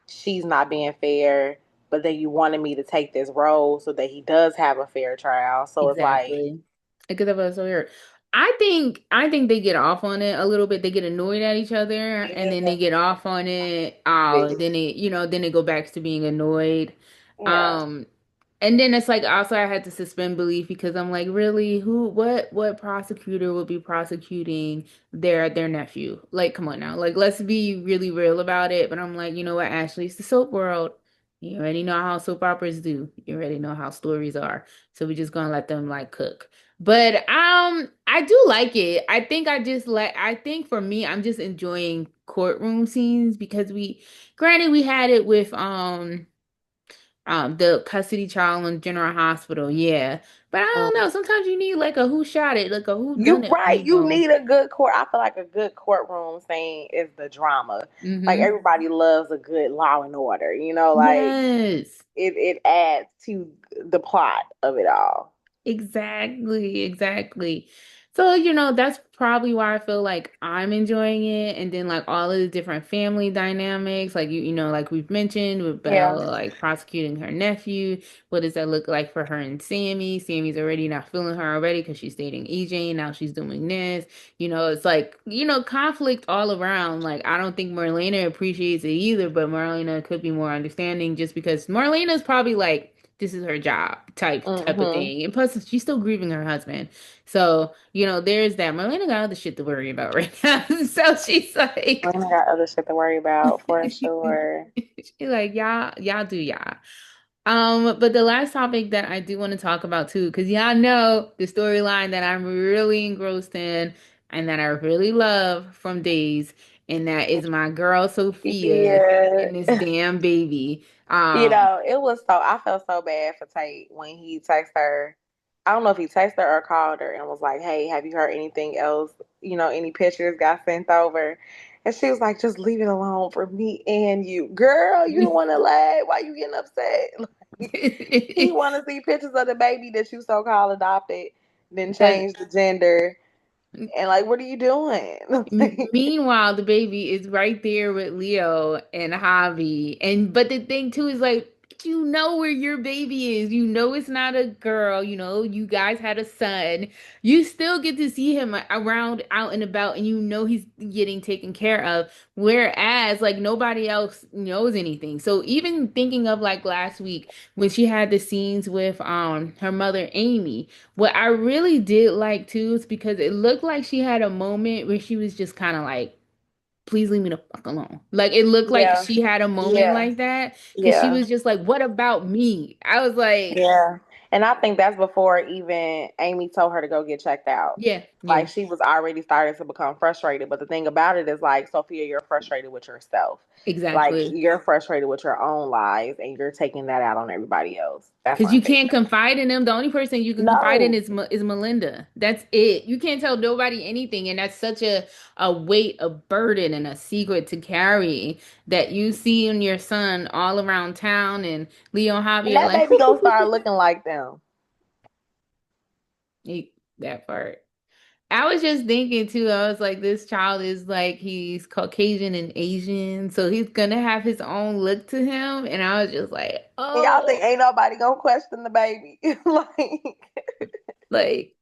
she's not being fair, but then you wanted me to take this role so that he does have a fair trial. So it's like, Exactly. Because of us here. I think they get off on it a little bit. They get annoyed at each other and then they yeah, get off on it. Then they go back to being annoyed. yeah, Um and then it's like also I had to suspend belief because I'm like, really, what prosecutor would be prosecuting their nephew? Like, come on now. Like, let's be really real about it. But I'm like, you know what, Ashley, it's the soap world. You already know how soap operas do. You already know how stories are. So we're just gonna let them like cook. But I do like it. I think for me, I'm just enjoying courtroom scenes because granted we had it with the custody trial in General Hospital, yeah. But I don't know. mm. Sometimes you need like a who shot it, like a who done You it right. You angle. need a good court. I feel like a good courtroom scene is the drama. Like Mm-hmm. everybody loves a good Law and Order. Like Yes. it adds to the plot of it all. Exactly, exactly. So, that's probably why I feel like I'm enjoying it. And then like all of the different family dynamics, like like we've mentioned with Yeah. Belle like prosecuting her nephew. What does that look like for her and Sammy? Sammy's already not feeling her already because she's dating EJ and now she's doing this. It's like, conflict all around. Like I don't think Marlena appreciates it either, but Marlena could be more understanding just because Marlena's probably like this is her job type of Mm-hmm. thing. And plus she's still grieving her husband. So, there's that. Marlena got other shit to worry about right now. So she's I like got other shit to worry about for she's sure. like, y'all do y'all. But the last topic that I do want to talk about too, because y'all know the storyline that I'm really engrossed in and that I really love from Days, and that is my girl Sophia Yeah. and this damn baby. It was so I felt so bad for Tate when he texted her. I don't know if he texted her or called her and was like, "Hey, have you heard anything else? Any pictures got sent over?" And she was like, "Just leave it alone for me and you, girl. You don't want to lie. Why you getting upset? Like, he want to see pictures of the baby that you so called adopted, then But change the gender, and like, what are you doing?" Meanwhile, the baby is right there with Leo and Javi. But the thing too is like you know where your baby is. You know it's not a girl. You guys had a son. You still get to see him around out and about and he's getting taken care of. Whereas like nobody else knows anything. So even thinking of like last week when she had the scenes with her mother Amy. What I really did like too is because it looked like she had a moment where she was just kind of like, please leave me the fuck alone. Like it looked like Yeah, she had a moment yeah, like that because she yeah. was just like, what about me? I was like, Yeah. And I think that's before even Amy told her to go get checked out. yeah, yeah. Like she was already starting to become frustrated. But the thing about it is like, Sophia, you're frustrated with yourself. Like Exactly. you're frustrated with your own lies and you're taking that out on everybody else. That's Because my you take. can't confide in them. The only person you can confide in No. is is Melinda. That's it. You can't tell nobody anything, and that's such a weight, a burden, and a secret to carry that you see in your son all around town. And Leo and And Javi are that like, baby gonna start looking like them. that part. I was just thinking too. I was like, this child is like he's Caucasian and Asian, so he's gonna have his own look to him. And I was just like, And y'all oh, think ain't nobody gonna question the baby. Like like,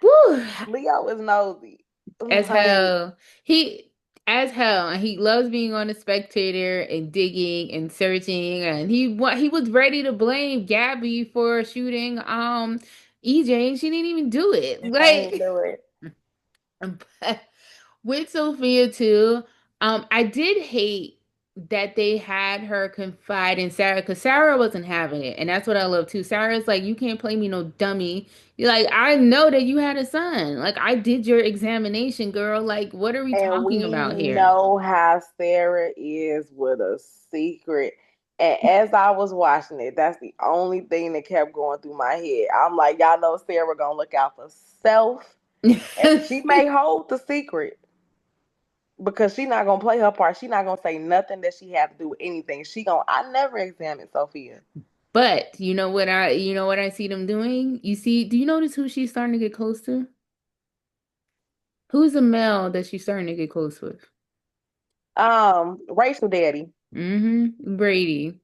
whew. Leo is nosy. As Like, hell. He as hell, and he loves being on the spectator and digging and searching, and he was ready to blame Gabby for shooting EJ, and she didn't even do it. I ain't Like do it. with Sophia too, I did hate that they had her confide in Sarah because Sarah wasn't having it, and that's what I love too. Sarah's like, you can't play me no dummy. You're like, I know that you had a son. Like, I did your examination, girl. Like, what are we And talking we about here? know how Sarah is with a secret. And as I was watching it, that's the only thing that kept going through my head. I'm like, y'all know Sarah gonna look out for self. And she may hold the secret because she not gonna play her part. She not gonna say nothing that she had to do with anything. She gonna I never examined Sophia. But you know what I see them doing? Do you notice who she's starting to get close to? Who's the male that she's starting to get close with? Rachel Daddy. Brady.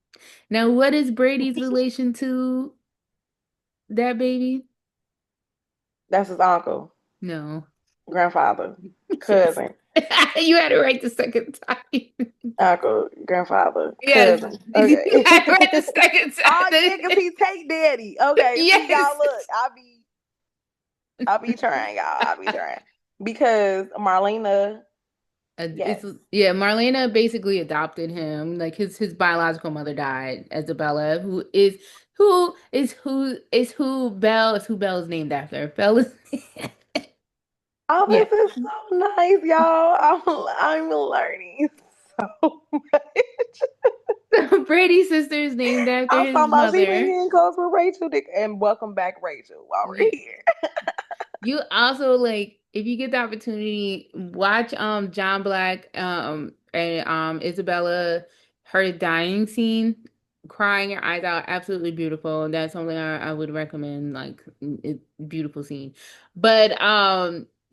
Now, what is Brady's relation to that baby? That's his uncle, No. grandfather, Yes. cousin, You had it right the second time. uncle, grandfather, Yes. cousin. You Okay. had it right the second Oh yeah, cause time. he take daddy. Okay, see Yes. y'all. Look, I be trying, y'all. I be trying because Marlena. It's Yes. yeah, Marlena basically adopted him. Like his biological mother died, Isabella, who Belle is named after. Belle is Oh, yeah. this is so nice, y'all. I'm learning so much. Brady's sister is named after I'm his talking about she been mother. getting close with Rachel, and welcome back, Rachel, while we're Yeah. here. You also like if you get the opportunity, watch John Black and Isabella her dying scene, crying your eyes out, absolutely beautiful. That's something I would recommend, like beautiful scene. But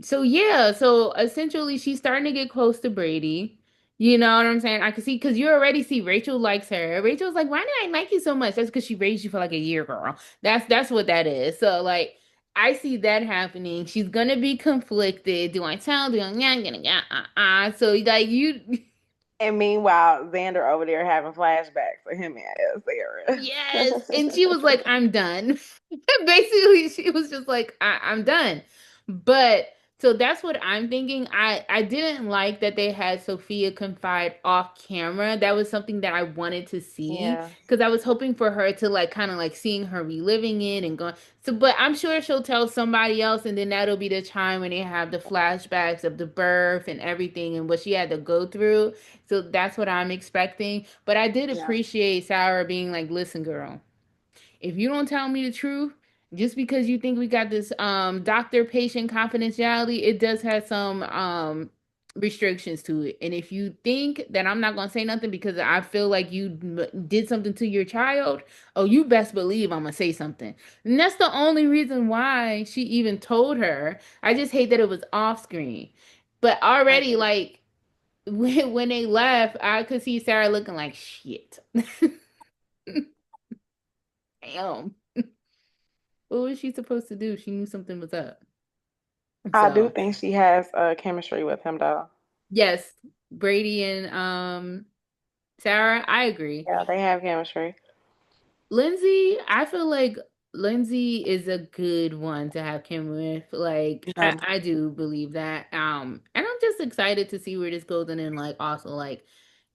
so yeah, so essentially she's starting to get close to Brady. You know what I'm saying? I can see because you already see Rachel likes her. Rachel's like, why do I like you so much? That's because she raised you for like a year, girl. That's what that is. So like I see that happening. She's gonna be conflicted. Do I tell? Do I So like you And meanwhile, Xander over there having flashbacks of him and yes. Sarah. And she was like, I'm done. Basically, she was just like, I'm done. But so that's what I'm thinking. I didn't like that they had Sophia confide off camera. That was something that I wanted to see Yeah, because I was hoping for her to like kind of like seeing her reliving it and going. So, but I'm sure she'll tell somebody else, and then that'll be the time when they have the flashbacks of the birth and everything and what she had to go through. So that's what I'm expecting. But I did yeah, appreciate Sarah being like, listen, girl, if you don't tell me the truth, just because you think we got this doctor patient confidentiality, it does have some restrictions to it. And if you think that I'm not gonna say nothing because I feel like you did something to your child, oh, you best believe I'm gonna say something. And that's the only reason why she even told her. I just hate that it was off screen. But I already, agree. like when they left, I could see Sarah looking like shit. Damn. What was she supposed to do? She knew something was up. I do So, think she has chemistry with him, though. yes, Brady and Sarah, I agree. Yeah, they have chemistry. Lindsay, I feel like Lindsay is a good one to have Kim with. Like, Yeah. I do believe that. And I'm just excited to see where this goes and then like also like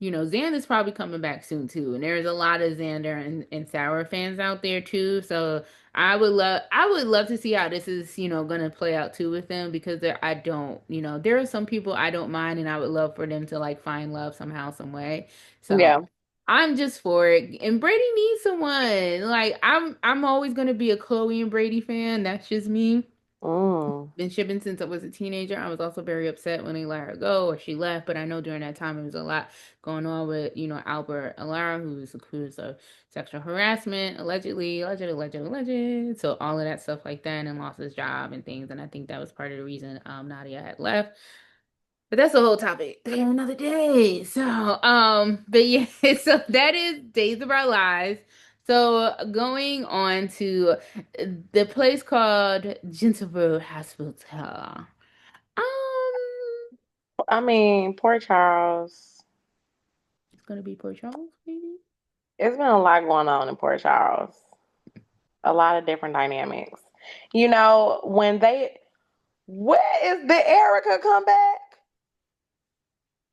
Xander's probably coming back soon too. And there's a lot of Xander and Sour fans out there too. So I would love to see how this is, gonna play out too with them because I don't, there are some people I don't mind and I would love for them to like find love somehow, some way. So Yeah. I'm just for it. And Brady needs someone. Like I'm always gonna be a Chloe and Brady fan. That's just me. Mm. Been shipping since I was a teenager. I was also very upset when they let her go or she left, but I know during that time it was a lot going on with, Albert Alara, who's accused of sexual harassment, alleged. So all of that stuff like that and lost his job and things. And I think that was part of the reason Nadia had left. But that's a whole topic for another day. But yeah, so that is Days of Our Lives. So going on to the place called Gentlewood Hospital. I mean, poor Charles. It's gonna be Port Charles, maybe. It's been a lot going on in Port Charles. A lot of different dynamics. When where is the Erica come back?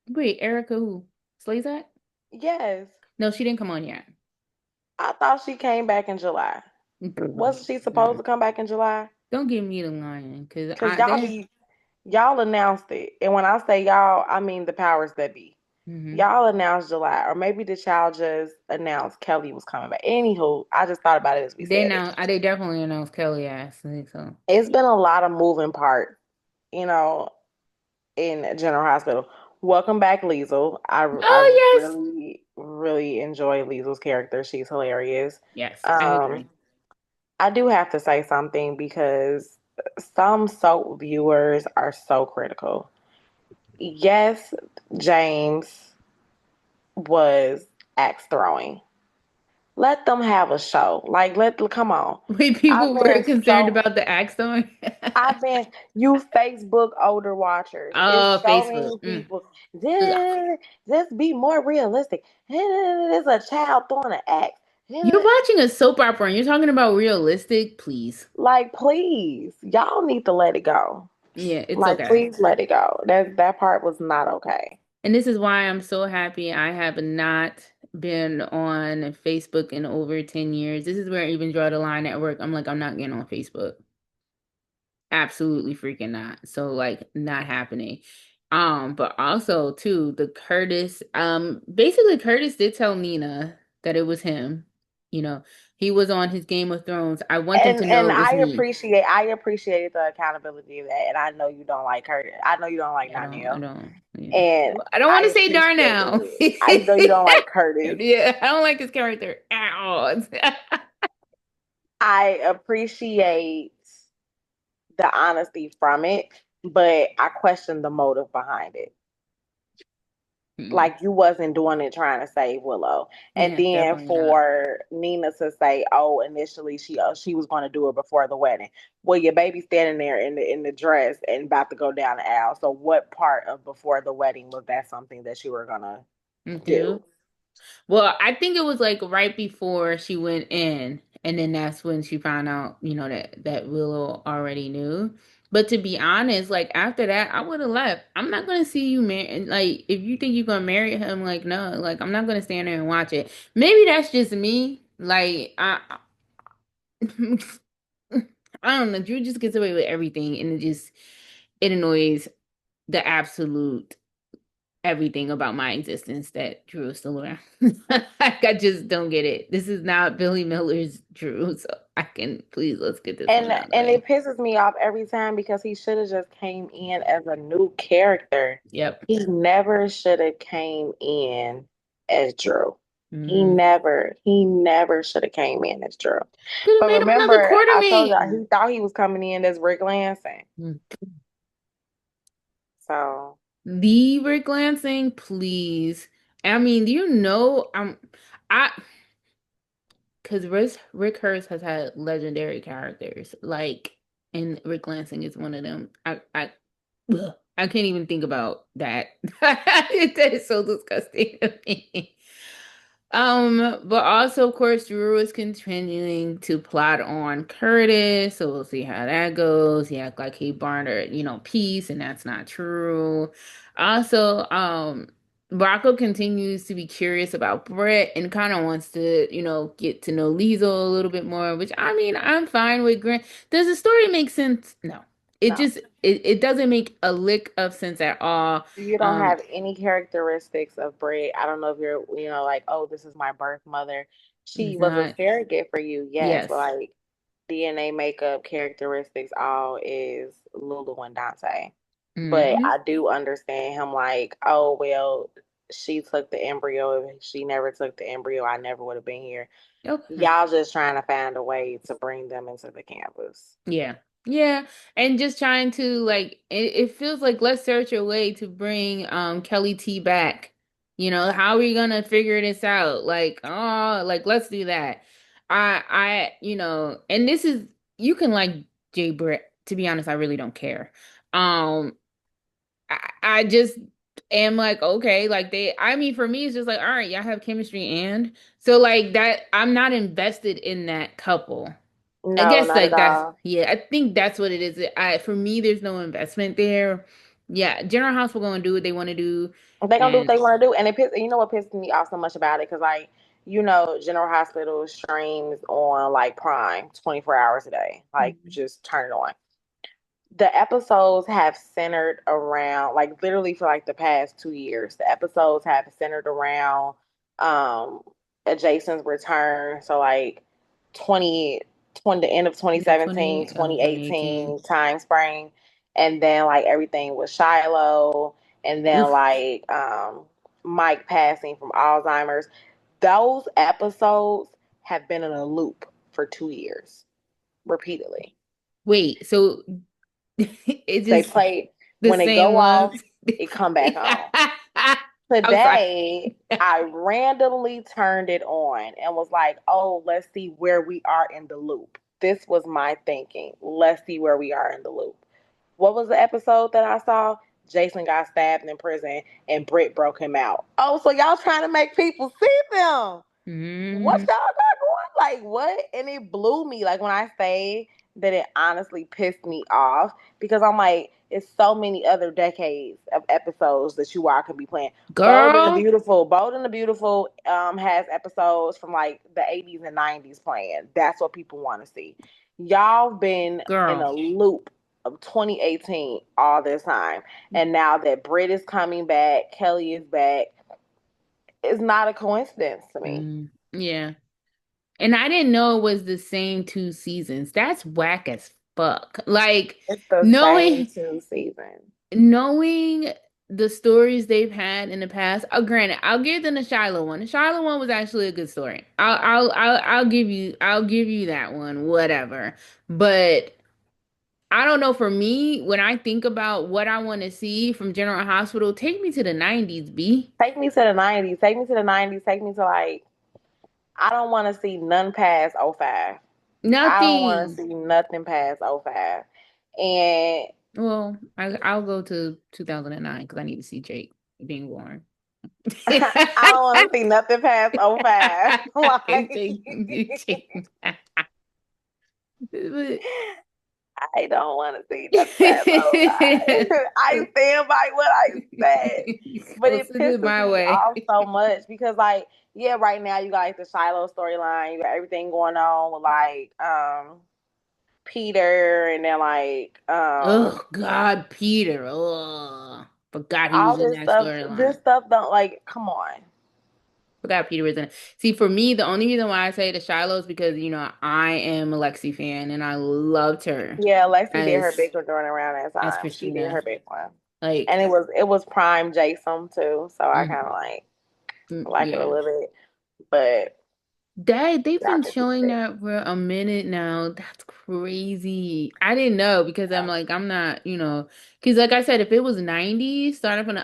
Wait, Erica who? Slazak? Yes. No, she didn't come on yet. I thought she came back in July. Wasn't she supposed Mm. to come back in July? Don't give me the lion, cause Cause I they. y'all announced it. And when I say y'all, I mean the powers that be. Mhm. Y'all announced July, or maybe the child just announced Kelly was coming back. Anywho, I just thought about it as we They said it. now they definitely announced Kelly ass. I think so. It's been a lot of moving parts, you know, in General Hospital. Welcome back, Liesel. I Oh yes. really, really enjoy Liesel's character. She's hilarious. Yes, I Um, agree. I do have to say something because some soap viewers are so critical. Yes, James was axe throwing. Let them have a show. Like, come on. Wait, I've people were been concerned so, about the axe throwing. I've been, you Facebook older watchers. It's Oh, so Facebook. many Mm. people. Ugh. Just be more realistic. There's a child throwing an axe. You're watching a soap opera and you're talking about realistic, please. Like, please, y'all need to let it go. Yeah, it's Like, okay. please let it go. That part was not okay. And this is why I'm so happy I have not been on Facebook in over 10 years. This is where I even draw the line at work. I'm like, I'm not getting on Facebook. Absolutely freaking not. So like not happening. But also too, the Curtis, basically Curtis did tell Nina that it was him. You know, he was on his Game of Thrones. I want them to know And it was me. I appreciate the accountability of that. And I know you don't like her. I know you don't like I Danielle. don't, yeah. And I don't want I to say appreciated Darnell. it. I know you don't like Curtis. Yeah, I don't like his character at all. I appreciate the honesty from it, but I question the motive behind it. Hmm. Like you wasn't doing it trying to save Willow. And Yeah, then definitely not. for Nina to say, "Oh, initially she was going to do it before the wedding." Well, your baby standing there in the dress and about to go down the aisle. So what part of before the wedding was that something that you were gonna do? Do. Well, I think it was like right before she went in, and then that's when she found out, that Willow already knew. But to be honest, like after that, I would have left. I'm not gonna see you marry. Like, if you think you're gonna marry him, like no, like I'm not gonna stand there and watch it. Maybe that's just me. Like I don't know. Drew just gets away with everything, and it annoys the absolute everything about my existence that Drew is still around. Like I just don't get it. This is not Billy Miller's Drew, so I can please let's get this one out of the And way. it pisses me off every time because he should have just came in as a new character. Yep. He never should have came in as Drew. Hmm. He never should have came in as Drew. Could have But made him another remember, I told you quartermain. he thought he was coming in as Rick Lansing. Mm. So Leave Rick Lansing, please. I mean, do you know I because Rick Hurst has had legendary characters like, and Rick Lansing is one of them. Ugh, I can't even think about that. That is so disgusting to me. But also, of course, Drew is continuing to plot on Curtis, so we'll see how that goes. He act like he bartered, peace, and that's not true. Also, Rocco continues to be curious about Brett and kind of wants to, get to know Liesel a little bit more, which I mean, I'm fine with Grant. Does the story make sense? No. It No. just it doesn't make a lick of sense at all. You don't Um, have any characteristics of Brit. I don't know if you're, like, oh, this is my birth mother. She it's was a not. surrogate for you, yes, but Yes. like DNA makeup characteristics, all is Lulu and Dante. But Hmm. I do understand him like, oh, well, she took the embryo. If she never took the embryo, I never would have been here. Okay. Y'all just trying to find a way to bring them into the campus. Yeah. Yeah. And just trying to like it feels like let's search a way to bring Kelly T back. How are we gonna figure this out? Like, oh, like let's do that. And this is you can like Jay Brett. To be honest, I really don't care. Um, I just am like, okay, like I mean, for me, it's just like, all right, y'all have chemistry and so like that, I'm not invested in that couple. I No, guess not at like that's all. yeah, I think that's what it is. For me, there's no investment there. Yeah, General Hospital gonna do what they want to do, They're gonna do what and they want to do, and you know what pisses me off so much about it, because like, General Hospital streams on like Prime 24 hours a day. Like, just turn it on. The episodes have centered around, like, literally for like the past 2 years, the episodes have centered around um Jason's return. So like 20 20 the end of yeah, 2017, 2018. 2018 time frame. And then like everything with Shiloh, and then Oof. like Mike passing from Alzheimer's. Those episodes have been in a loop for 2 years repeatedly. Wait, so it's They just play the when it same go off, ones? it come back on. I'm sorry. Today, I randomly turned it on and was like, "Oh, let's see where we are in the loop." This was my thinking. Let's see where we are in the loop. What was the episode that I saw? Jason got stabbed in prison and Britt broke him out. Oh, so y'all trying to make people see them? What Hmm. y'all got going? Like, what? And it blew me. Like, when I say that, it honestly pissed me off, because I'm like, it's so many other decades of episodes that you all could be playing. Girl, Bold and the Beautiful has episodes from like the 80s and 90s playing. That's what people want to see. Y'all been in girl. a loop of 2018 all this time. And now that Britt is coming back, Kelly is back, it's not a coincidence to me. Yeah. And I didn't know it was the same 2 seasons. That's whack as fuck. Like It's the same knowing 2 seasons. knowing the stories they've had in the past. Oh, granted, I'll give them the Shiloh one. The Shiloh one was actually a good story. I'll give you that one. Whatever. But I don't know. For me, when I think about what I want to see from General Hospital, take me to the 90s, B. Take me to the 90s. Take me to the 90s. Take me to like, I don't want to see none past '05. I don't want to Nothing. see nothing past '05. And Well, I'll go to 2009 because I need to see Jake being born. I don't want to see nothing past '05. Jake, Jake. But- I don't want to see nothing past '05. I stand by what I said. But Well, it send it pisses my me way. off so much because, like, yeah, right now you got like the Shiloh storyline, you got everything going on with like Peter, and then like Oh God, Peter. Oh, forgot he all was in this that stuff. This storyline. stuff don't, like, come on. Forgot Peter was in it. See, for me, the only reason why I say the Shiloh is because I am a Lexi fan and I loved her Yeah, Lexi did her as big one during around that as time. She did Christina. her big one. And Like, it was prime Jason too. So I mhm, kinda like it a yeah. little bit. But They've y'all been can keep showing it. that for a minute now. That's crazy. I didn't know because I'm Yeah. like I'm not, because like I said, if it was 90s, starting from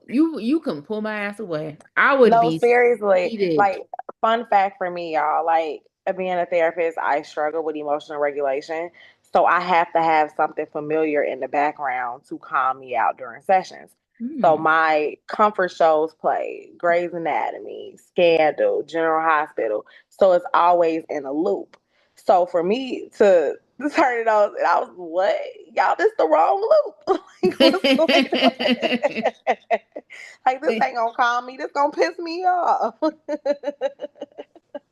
you can pull my ass away. I would No, be seriously. seated. Like, fun fact for me, y'all, like, being a therapist, I struggle with emotional regulation. So I have to have something familiar in the background to calm me out during sessions. So Hmm. my comfort shows play Grey's Anatomy, Scandal, General Hospital. So it's always in a loop. So for me to turn it on. And I was, what? Y'all, this the wrong loop. Like, what's going on? Like, this ain't gonna calm me. This gonna piss me off.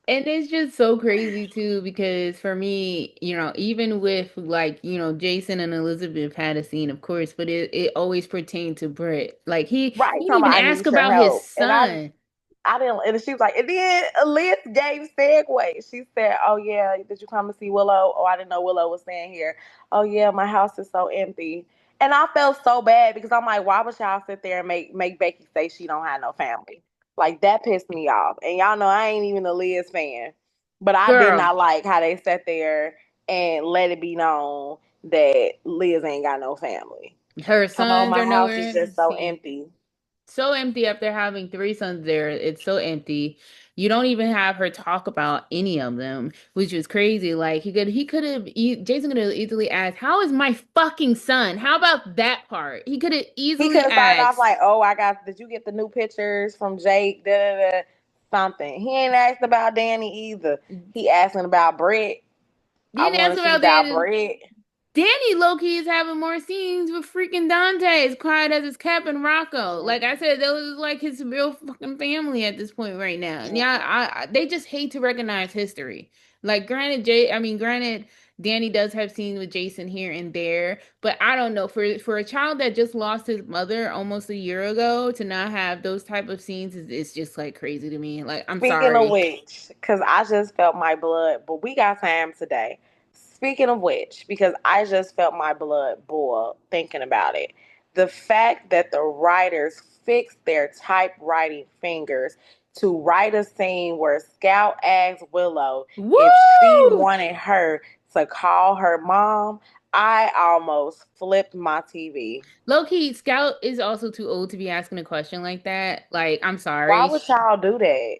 And it's just so crazy too, because for me, even with like, Jason and Elizabeth had a scene, of course, but it always pertained to Britt. Like Right, he didn't talking even about I ask need your about his help. And son. I didn't, and she was like, and then Liz gave segue. She said, "Oh yeah, did you come to see Willow? Oh, I didn't know Willow was staying here. Oh yeah, my house is so empty." And I felt so bad because I'm like, why would y'all sit there and make Becky say she don't have no family? Like that pissed me off. And y'all know I ain't even a Liz fan, but I did Girl, not like how they sat there and let it be known that Liz ain't got no family. her Come on, sons my are house is nowhere to just so see. empty. So empty after having three sons there. It's so empty. You don't even have her talk about any of them, which is crazy. Like he could have, Jason could have easily asked, "How is my fucking son?" How about that part? He could have He could easily have started off asked. like, "Oh, I got. Did you get the new pictures from Jake? Da da da." Something. He ain't asked about Danny either. He asking about Brett. I Didn't want ask to see about about that. Brett. Danny Loki is having more scenes with freaking Dante as quiet as his cap and Rocco. Like I said, those is like his real fucking family at this point right now. And yeah, they just hate to recognize history. Like granted, Danny does have scenes with Jason here and there, but I don't know, for a child that just lost his mother almost a year ago to not have those type of scenes is just like crazy to me. Like I'm Speaking of sorry. which, because I just felt my blood, but we got time today. Speaking of which, because I just felt my blood boil thinking about it. The fact that the writers fixed their typewriting fingers to write a scene where Scout asked Willow if she Woo! wanted her to call her mom, I almost flipped my TV. Low key, Scout is also too old to be asking a question like that. Like, I'm Why sorry. would y'all do that?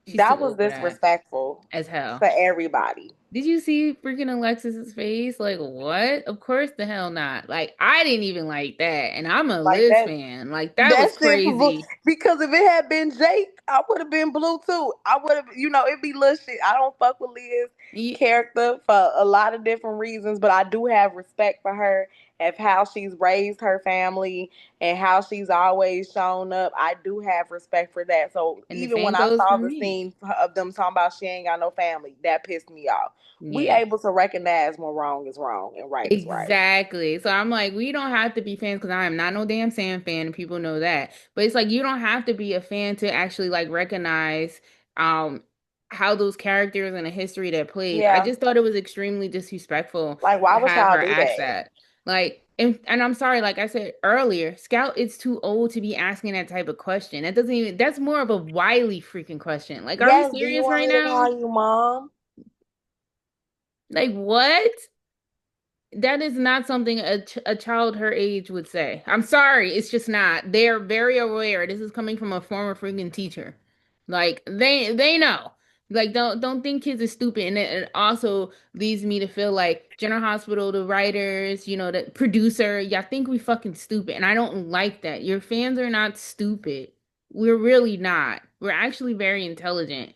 She's too That was old for that disrespectful as hell. to everybody. Did you see freaking Alexis's face? Like, what? Of course the hell not. Like, I didn't even like that. And I'm a Like Liz that. fan. Like, that was That shit, crazy. because if it had been Jake, I would have been blue too. I would have, it'd be little shit. I don't fuck with Liz You, character for a lot of different reasons, but I do have respect for her of how she's raised her family and how she's always shown up. I do have respect for that. So and the even when same I goes saw for the me. scene of them talking about she ain't got no family, that pissed me off. We Yeah. able to recognize when wrong is wrong and right is right. Exactly. So I'm like, we don't have to be fans because I am not no damn Sam fan, and people know that. But it's like you don't have to be a fan to actually like recognize um how those characters and the history that plays. I Yeah. just thought it was extremely disrespectful Like, to why would have y'all her do ask that? that. Like, and I'm sorry, like I said earlier, Scout is too old to be asking that type of question. That doesn't even, that's more of a wily freaking question. Like, are we Yes, do you serious want right me to now? call you mom? Like, what? That is not something a child her age would say. I'm sorry, it's just not. They're very aware. This is coming from a former freaking teacher. Like they know. Like don't think kids are stupid. And it also leads me to feel like General Hospital, the writers, the producer, y'all think we fucking stupid. And I don't like that. Your fans are not stupid. We're really not. We're actually very intelligent.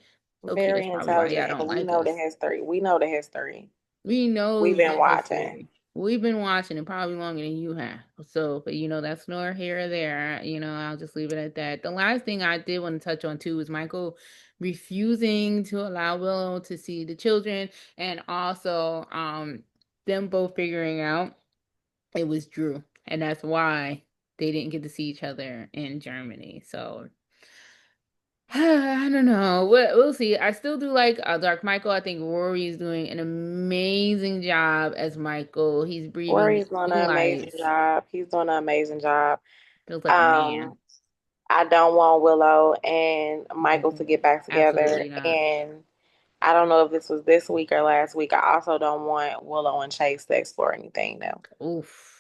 Okay, that's Very probably why y'all intelligent, don't and we like know us. the history. We know the history. We We've know the been watching. history. We've been watching it probably longer than you have. So, but that's nor here or there. I'll just leave it at that. The last thing I did want to touch on too was Michael refusing to allow Willow to see the children, and also them both figuring out it was Drew. And that's why they didn't get to see each other in Germany. So I don't know. We'll see. I still do like Dark Michael. I think Rory is doing an amazing job as Michael. He's breathing Rory's doing new an amazing life. job. He's doing an amazing job. Feels like a man. Um, I don't want Willow and Michael to get Mm, back together. absolutely not. And I don't know if this was this week or last week. I also don't want Willow and Chase to explore anything new. Oof.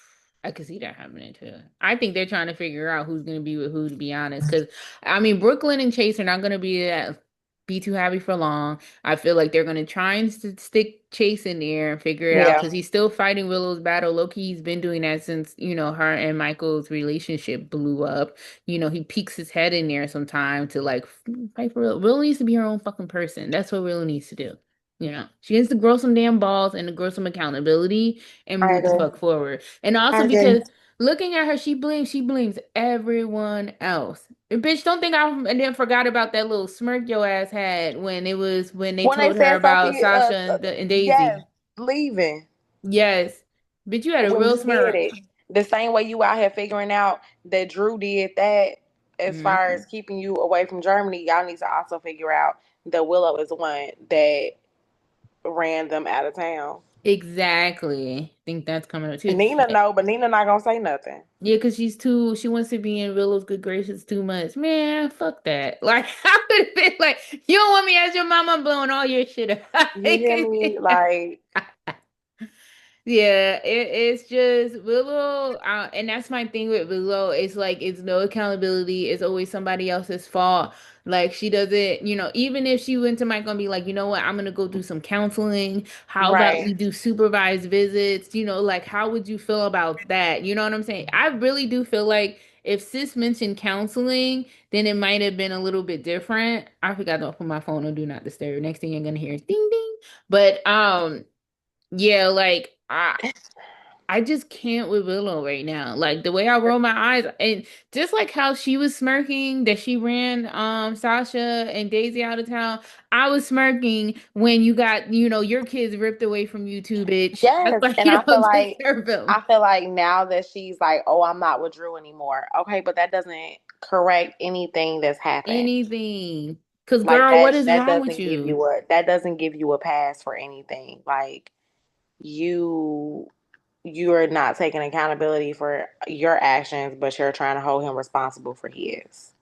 I could see that happening too. I think they're trying to figure out who's going to be with who, to be honest. Because, I mean, Brooklyn and Chase are not going to be too happy for long. I feel like they're going to try and stick Chase in there and figure it out Yeah, because he's still fighting Willow's battle. Loki, he's been doing that since, her and Michael's relationship blew up. He peeks his head in there sometime to like fight for Willow. Willow needs to be her own fucking person. That's what Willow needs to do. Yeah, she needs to grow some damn balls and to grow some accountability and I move the agree. fuck forward. And I also agree. because looking at her, she blames everyone else. And bitch, don't think I and then forgot about that little smirk your ass had when it was when they When they told her said about Sophie, Sasha and yes, Daisy. leaving Yes, bitch, you had a when real you did smirk. it, the same way you out here figuring out that Drew did that, as far Mhm. as keeping you away from Germany, y'all need to also figure out that Willow is the one that ran them out of town. Exactly. Think that's coming up too. Nina know, but Nina not gonna say nothing. Yeah, because she wants to be in Willow's good graces too much. Man, fuck that. Like, I would have been like, you don't want me as your mama, I'm blowing all your shit up. You hear me? Like, Yeah, it's just Willow, and that's my thing with Willow. It's like it's no accountability. It's always somebody else's fault. Like she doesn't, even if she went to Michael and be like, you know what, I'm gonna go do some counseling. How about right. we do supervised visits? Like how would you feel about that? You know what I'm saying? I really do feel like if sis mentioned counseling, then it might have been a little bit different. I forgot to put my phone on do not disturb. Next thing you're gonna hear is ding ding. But yeah, like I just can't with Willow right now. Like the way I roll my eyes, and just like how she was smirking that she ran Sasha and Daisy out of town, I was smirking when you got, your kids ripped away from you too, bitch. That's Yes, like and you don't deserve them. I feel like now that she's like, "Oh, I'm not with Drew anymore." Okay, but that doesn't correct anything that's happened. Anything. Cause Like girl, what is that wrong with doesn't give you? you a pass for anything. Like you you're not taking accountability for your actions, but you're trying to hold him responsible for his.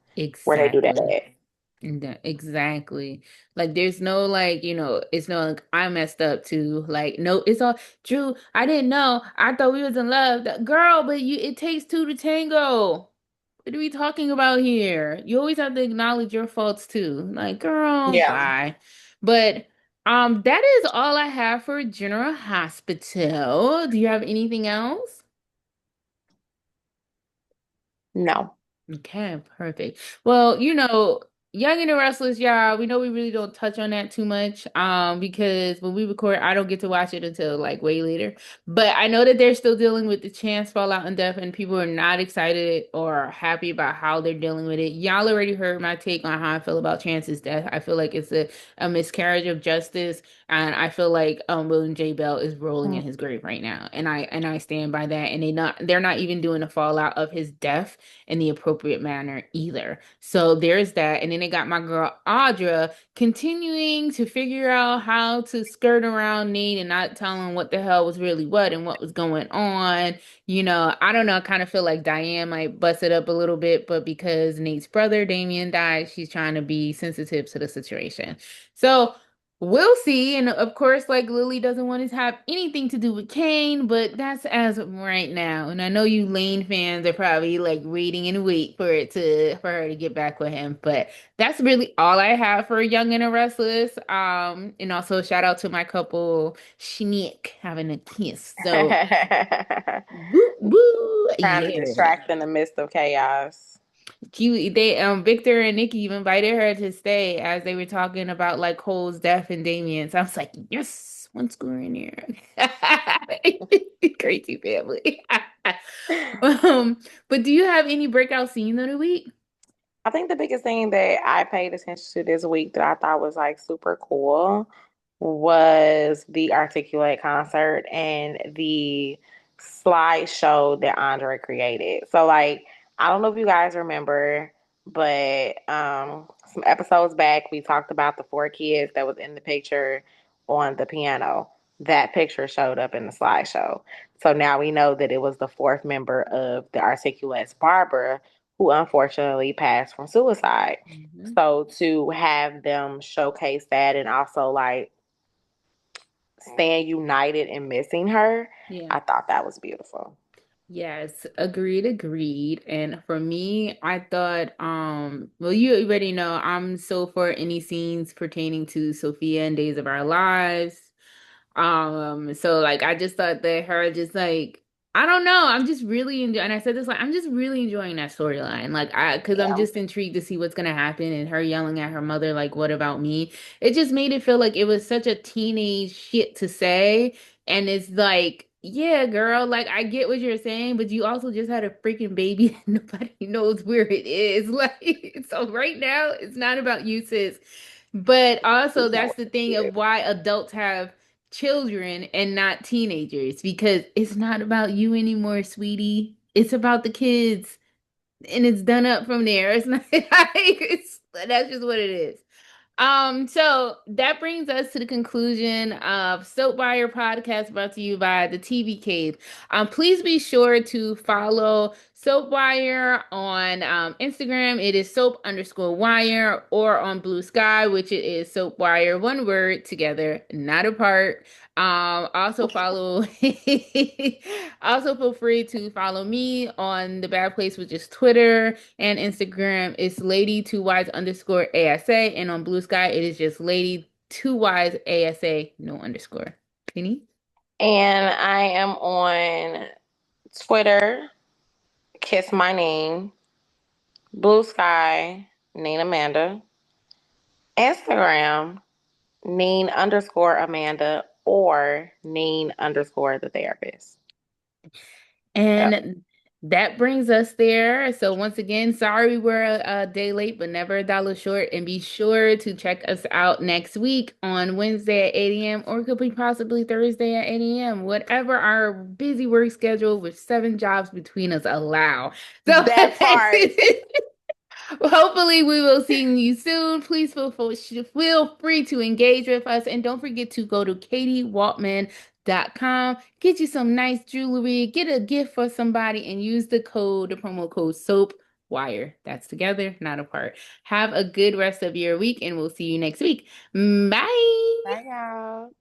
Where they do that Exactly. at? Exactly. Like there's no like, it's no like I messed up too. Like no, it's all Drew, I didn't know. I thought we was in love. Girl, but it takes two to tango. What are we talking about here? You always have to acknowledge your faults too. Like, girl, Yeah. bye. But that is all I have for General Hospital. Do you have anything else? No. Okay, perfect. Well, Young and the Restless, yeah, we know we really don't touch on that too much, because when we record, I don't get to watch it until like way later. But I know that they're still dealing with the Chance fallout and death, and people are not excited or happy about how they're dealing with it. Y'all already heard my take on how I feel about Chance's death. I feel like it's a miscarriage of justice, and I feel like William J. Bell is rolling in his grave right now, and I stand by that. And they're not even doing a fallout of his death in the appropriate manner either. So there's that. And then they got my girl Audra continuing to figure out how to skirt around Nate and not telling what the hell was really what and what was going on. I don't know. I kind of feel like Diane might bust it up a little bit, but because Nate's brother Damien died, she's trying to be sensitive to the situation. So we'll see. And of course, like Lily doesn't want to have anything to do with Kane, but that's as of right now. And I know you Lane fans are probably like waiting and wait for her to get back with him. But that's really all I have for Young and the Restless. And also shout out to my couple Schnick having a kiss. So woo woo. Trying to Yeah. distract in the midst of chaos. Victor and Nikki even invited her to stay as they were talking about like Cole's death and Damien. So I was like, yes, one score in here. Crazy family. But do you have any breakout scenes of the week? I think the biggest thing that I paid attention to this week that I thought was like super cool was the Articulate concert and the slideshow that Andre created. So like I don't know if you guys remember, but some episodes back we talked about the four kids that was in the picture on the piano. That picture showed up in the slideshow. So now we know that it was the fourth member of the Articulates, Barbara, who unfortunately passed from suicide. Mhm. So to have them showcase that and also like stand united in missing her, Yeah. I thought that was beautiful. Yes, agreed, agreed. And for me, I thought, well, you already know I'm so for any scenes pertaining to Sophia and Days of Our Lives. So like I just thought that her just like I don't know. I'm just really enjoying, and I said this like I'm just really enjoying that storyline. Because I'm Yeah. just intrigued to see what's gonna happen, and her yelling at her mother, like, "What about me?" It just made it feel like it was such a teenage shit to say, and it's like, yeah, girl, like I get what you're saying, but you also just had a freaking baby, and nobody knows where it is. Like, so right now, it's not about you, sis. But also, It's not that's what the thing it of is. why adults have children and not teenagers because it's not about you anymore, sweetie. It's about the kids and it's done up from there. It's not like that's just what it is. So that brings us to the conclusion of Soap Wire podcast brought to you by the TV Cave. Please be sure to follow Soap Wire on Instagram. It is soap underscore wire, or on Blue Sky, which it is Soap Wire, one word together, not apart. Also follow, also feel free to follow me on the Bad Place, which is Twitter and Instagram. It's lady two wise underscore ASA. And on Blue Sky, it is just lady two wise ASA, no underscore. Penny? And I am on Twitter, Kiss My Name, Blue Sky, Neen Amanda, Instagram, Neen underscore Amanda, or Neen underscore the therapist. Yep. And that brings us there. So once again, sorry we're a day late, but never a dollar short. And be sure to check us out next week on Wednesday at 8 a.m. or it could be possibly Thursday at 8 a.m. Whatever our busy work schedule with 7 jobs between us allow. So That part. hopefully, we will see you soon. Please feel free to engage with us. And don't forget to go to katiewaltman.com. Get you some nice jewelry, get a gift for somebody, and use the promo code SOAPWIRE. That's together, not apart. Have a good rest of your week, and we'll see you next week. Bye.